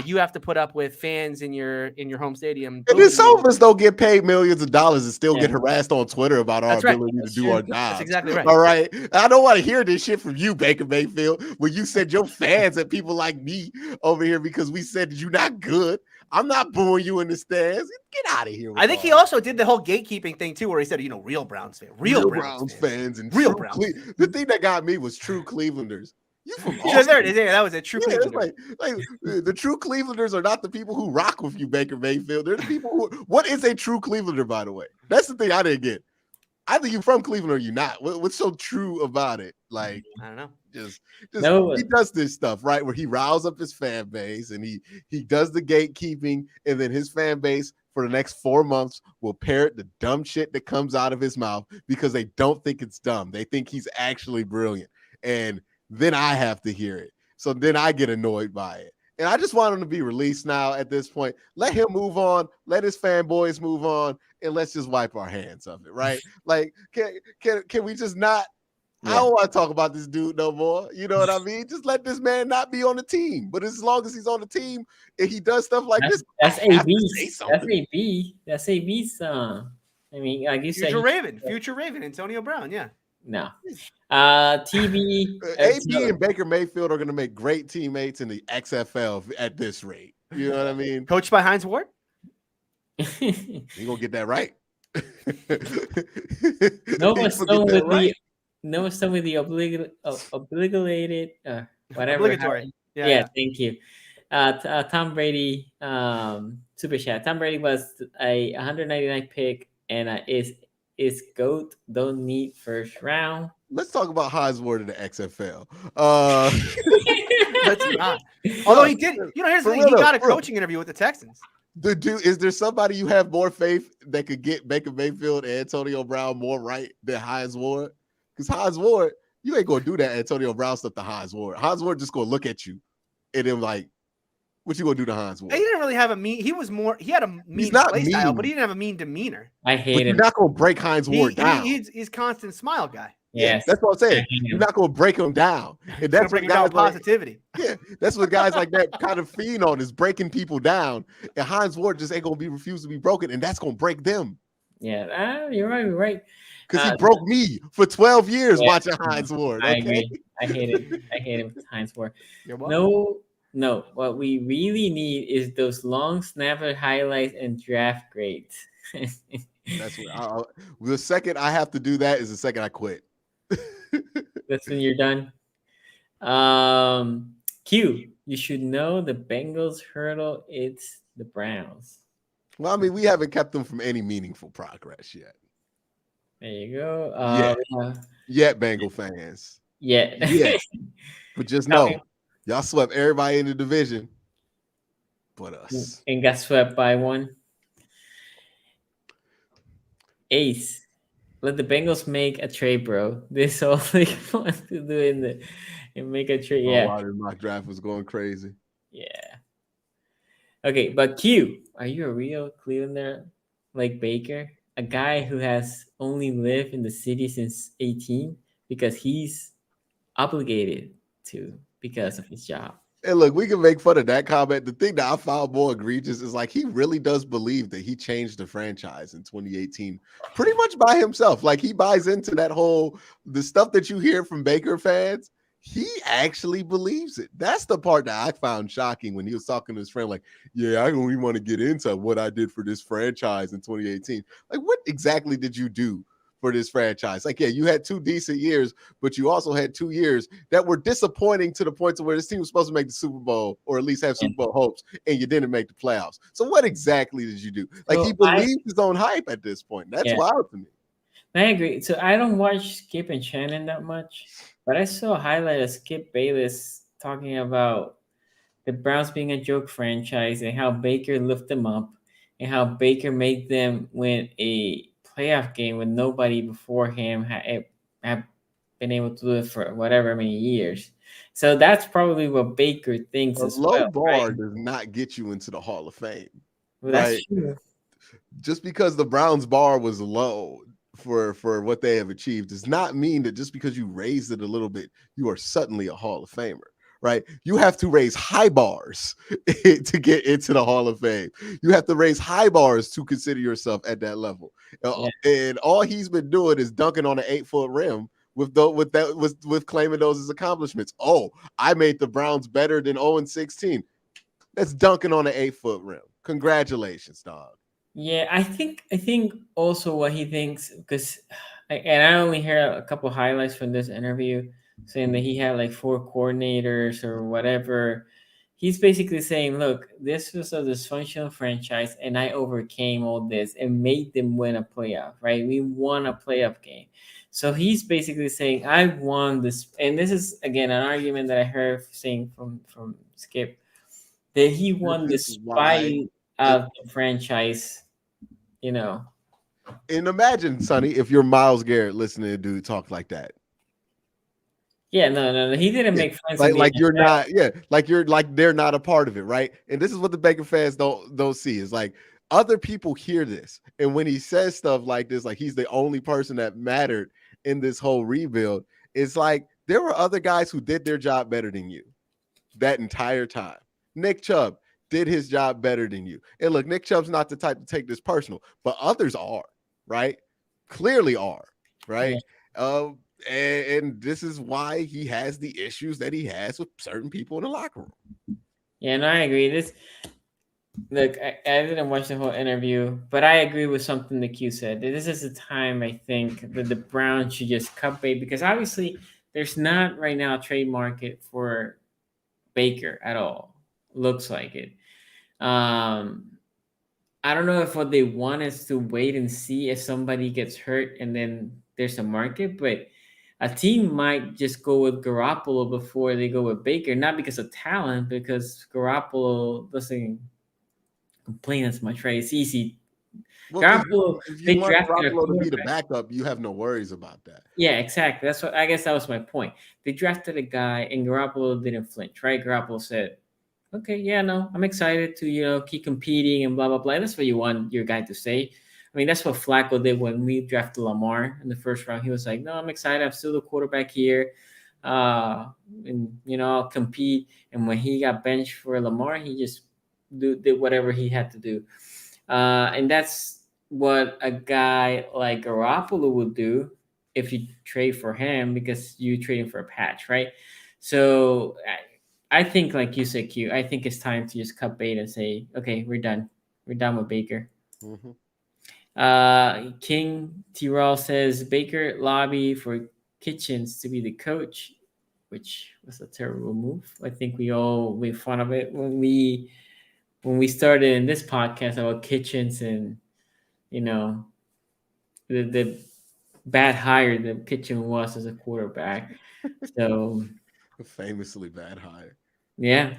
you have to put up with fans in your home stadium. And then some of us don't get paid millions of dollars and still get harassed on Twitter about our ability to do our jobs. That's exactly right. All right. I don't want to hear this shit from you, Baker Mayfield, when you said your fans and people like me over here because we said that you're not good. I'm not booing you in the stands. Get out of here. I think he also did the whole gatekeeping thing too, where he said, real Browns fans, real Browns fans, and real Browns. The thing that got me was true Clevelanders. You from there it is. Yeah, that was a true Clevelander. Like the true Clevelanders are not the people who rock with you, Baker Mayfield. They're the people who. What is a true Clevelander, by the way? That's the thing I didn't get. Either you from Cleveland or you not. What's so true about it? Like, I don't know. Just he does this stuff, right? Where he riles up his fan base and he does the gatekeeping, and then his fan base for the next 4 months will parrot the dumb shit that comes out of his mouth because they don't think it's dumb. They think he's actually brilliant. And then I have to hear it. So then I get annoyed by it. And I just want him to be released now at this point. Let him move on. Let his fanboys move on. And let's just wipe our hands of it, right? Like, can we just not? Yeah. I don't want to talk about this dude no more. You know what I mean? Just let this man not be on the team. But as long as he's on the team and he does stuff like this, that's AB's. That's AB. That's AB's. I mean, like you said, future Raven, Antonio Brown. Yeah. No. TB. AB and Baker Mayfield are going to make great teammates in the XFL at this rate. You know what I mean? Coached by Hines Ward? You're going to get that right. Noah Stone would be know some of the obligated whatever. Obligatory. Yeah, thank you. Tom Brady, super chat. Tom Brady was a 199 pick and is GOAT. Don't need first round. Let's talk about Hines Ward in the XFL. Let's not. Although he did, here's the thing: he got a coaching interview with the Texans. Is there somebody you have more faith that could get Baker Mayfield and Antonio Brown more right than Hines Ward? Because Hines Ward, you ain't gonna do that Antonio Brown stuff to Hines Ward. Hines Ward just gonna look at you and then like, what you gonna do to Hines Ward? He didn't really have a mean. He had a mean play style, but he didn't have a mean demeanor. I hate him. You're not gonna break Hines Ward down. He's constant smile guy. Yes, that's what I'm saying. You're not gonna break him down. And that's what guys positivity. That's what guys like that kind of feed on, is breaking people down. And Hines Ward just ain't gonna refused to be broken, and that's gonna break them. Yeah, you're right. Because he broke me for 12 years watching Hines Ward. Okay? I agree. I hate it with Hines Ward. No. What we really need is those long snapper highlights and draft grades. That's what the second I have to do that is the second I quit. That's when you're done. Q, you should know the Bengals hurdle. It's the Browns. Well, I mean, we haven't kept them from any meaningful progress yet. There you go. Yet, Bengal fans. Yeah. But just know, y'all swept everybody in the division but us. And got swept by one. Ace. Let the Bengals make a trade, bro. This all they want to do and make a trade. Yeah. Wow, my draft was going crazy. Yeah. Okay, but Q, are you a real Clevelander like Baker? A guy who has only lived in the city since 18 because he's obligated to because of his job. And look, we can make fun of that comment. The thing that I found more egregious is like he really does believe that he changed the franchise in 2018 pretty much by himself. Like he buys into that the stuff that you hear from Baker fans. He actually believes it. That's the part that I found shocking when he was talking to his friend, like, yeah, I don't even want to get into what I did for this franchise in 2018. Like, what exactly did you do for this franchise? Like, yeah, you had 2 decent years, but you also had 2 years that were disappointing to the point to where this team was supposed to make the Super Bowl or at least have Super Bowl hopes, and you didn't make the playoffs. So what exactly did you do? Like, he believes his own hype at this point. That's wild to me. I agree. So I don't watch Skip and Shannon that much, but I saw a highlight of Skip Bayless talking about the Browns being a joke franchise and how Baker lifted them up and how Baker made them win a playoff game when nobody before him had been able to do it for whatever many years. So that's probably what Baker thinks as well. A low bar does not get you into the Hall of Fame. Well, that's true. Just because the Browns bar was low for what they have achieved does not mean that just because you raised it a little bit, you are suddenly a Hall of Famer, right? You have to raise high bars to get into the Hall of Fame. You have to raise high bars to consider yourself at that level. And all he's been doing is dunking on an 8-foot rim with claiming those as accomplishments. Oh, I made the Browns better than 0-16. That's dunking on an 8-foot rim. Congratulations, dog. Yeah, I think also what he thinks, because and I only heard a couple highlights from this interview saying that he had like 4 coordinators or whatever. He's basically saying, look, this was a dysfunctional franchise and I overcame all this and made them win a playoff, right? We won a playoff game. So he's basically saying, I won this. And this is, again, an argument that I heard saying from Skip, that he won despite of the franchise. And imagine, Sonny, if you're Myles Garrett listening to a dude talk like that. Yeah, no. He didn't make friends. Like you're not, they're not a part of it, right? And this is what the Baker fans don't see is like other people hear this, and when he says stuff like this, like he's the only person that mattered in this whole rebuild. It's like there were other guys who did their job better than you that entire time. Nick Chubb did his job better than you. And look, Nick Chubb's not the type to take this personal, but others are, right? Clearly are, right? Yeah. And this is why he has the issues that he has with certain people in the locker room. Yeah, no, I agree. Look, I didn't watch the whole interview, but I agree with something that Q said. This is the time I think that the Browns should just cut bait because obviously there's not right now a trade market for Baker at all. Looks like it. I don't know if what they want is to wait and see if somebody gets hurt and then there's a market, but a team might just go with Garoppolo before they go with Baker, not because of talent, because Garoppolo doesn't complain as much, right? It's easy. Well, 'cause Garoppolo, if they you want drafted a Garoppolo to be the quarterback. backup, you have no worries about that. Yeah, exactly. That's what I guess that was my point. They drafted a guy and Garoppolo didn't flinch, right? Garoppolo said, okay, yeah, no, I'm excited to, keep competing and blah, blah, blah. That's what you want your guy to say. I mean, that's what Flacco did when we drafted Lamar in the first round. He was like, no, I'm excited. I'm still the quarterback here. And, I'll compete. And when he got benched for Lamar, he just did whatever he had to do. And that's what a guy like Garoppolo would do if you trade for him because you trading for a patch, right? So I think, like you said, Q, I think it's time to just cut bait and say, okay, we're done. We're done with Baker. Mhm. King Tyrell says Baker lobby for Kitchens to be the coach, which was a terrible move. I think we all made fun of it when we started in this podcast about Kitchens and the bad hire that Kitchen was as a quarterback. So Famously bad hire. yeah,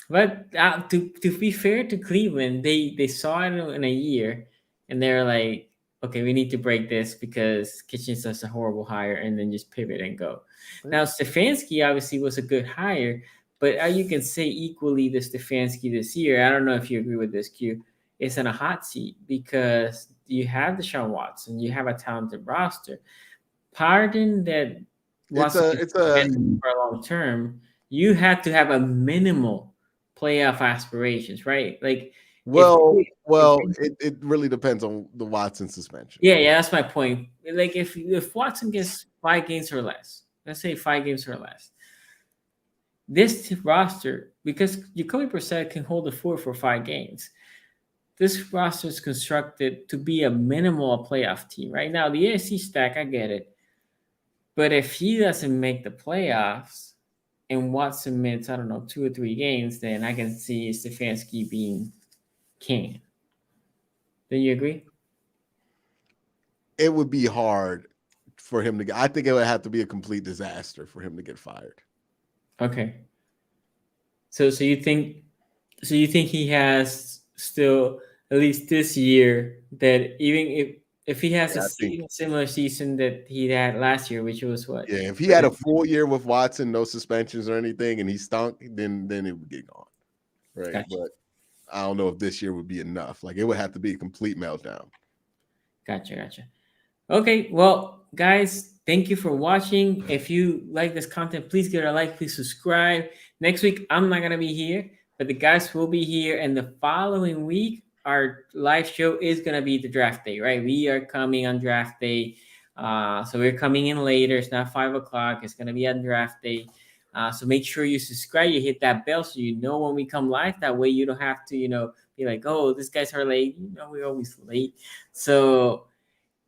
but to be fair to Cleveland, they saw it in a year, and they're like, okay, we need to break this because Kitchen's such a horrible hire, and then just pivot and go. Now Stefanski obviously was a good hire, but you can say equally the Stefanski this year. I don't know if you agree with this, Q. It's in a hot seat because you have Deshaun Watson, you have a talented roster. Pardon that Watson It's a for a long term. You had to have a minimal playoff aspirations, right? Like, well, if it really depends on the Watson suspension. yeah, that's my point. Like, if Watson gets 5 games or less, let's say 5 games or less, this roster, because Jacoby Brissett can hold the fort for 5 games, this roster is constructed to be a minimal playoff team. Right now, the AFC stack, I get it, but if he doesn't make the playoffs and Watson missed, I don't know, 2 or 3 games, then I can see Stefanski being king. Do you agree? It would be hard for him to get. I think it would have to be a complete disaster for him to get fired. Okay. So you think he has still at least this year that even if he has similar season that he had last year, which was what? Yeah, if he had a full year with Watson, no suspensions or anything, and he stunk, then it would get gone. Right. Gotcha. But I don't know if this year would be enough. Like, it would have to be a complete meltdown. Gotcha. Okay, well, guys, thank you for watching. If you like this content, please give it a like. Please subscribe. Next week, I'm not going to be here, but the guys will be here. And the following week, our live show is going to be the draft day, right? We are coming on draft day. So we're coming in later. It's not 5 o'clock. It's going to be on draft day. So make sure you subscribe. You hit that bell so you know when we come live. That way you don't have to, be like, oh, this guy's are late. We're always late. So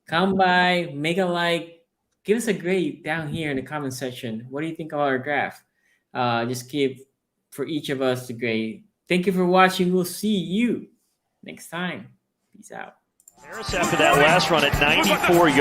come by, make a like, give us a grade down here in the comment section. What do you think of our draft? Just give for each of us a grade. Thank you for watching. We'll see you next time. Peace out. Harris after that last run at 94 yards.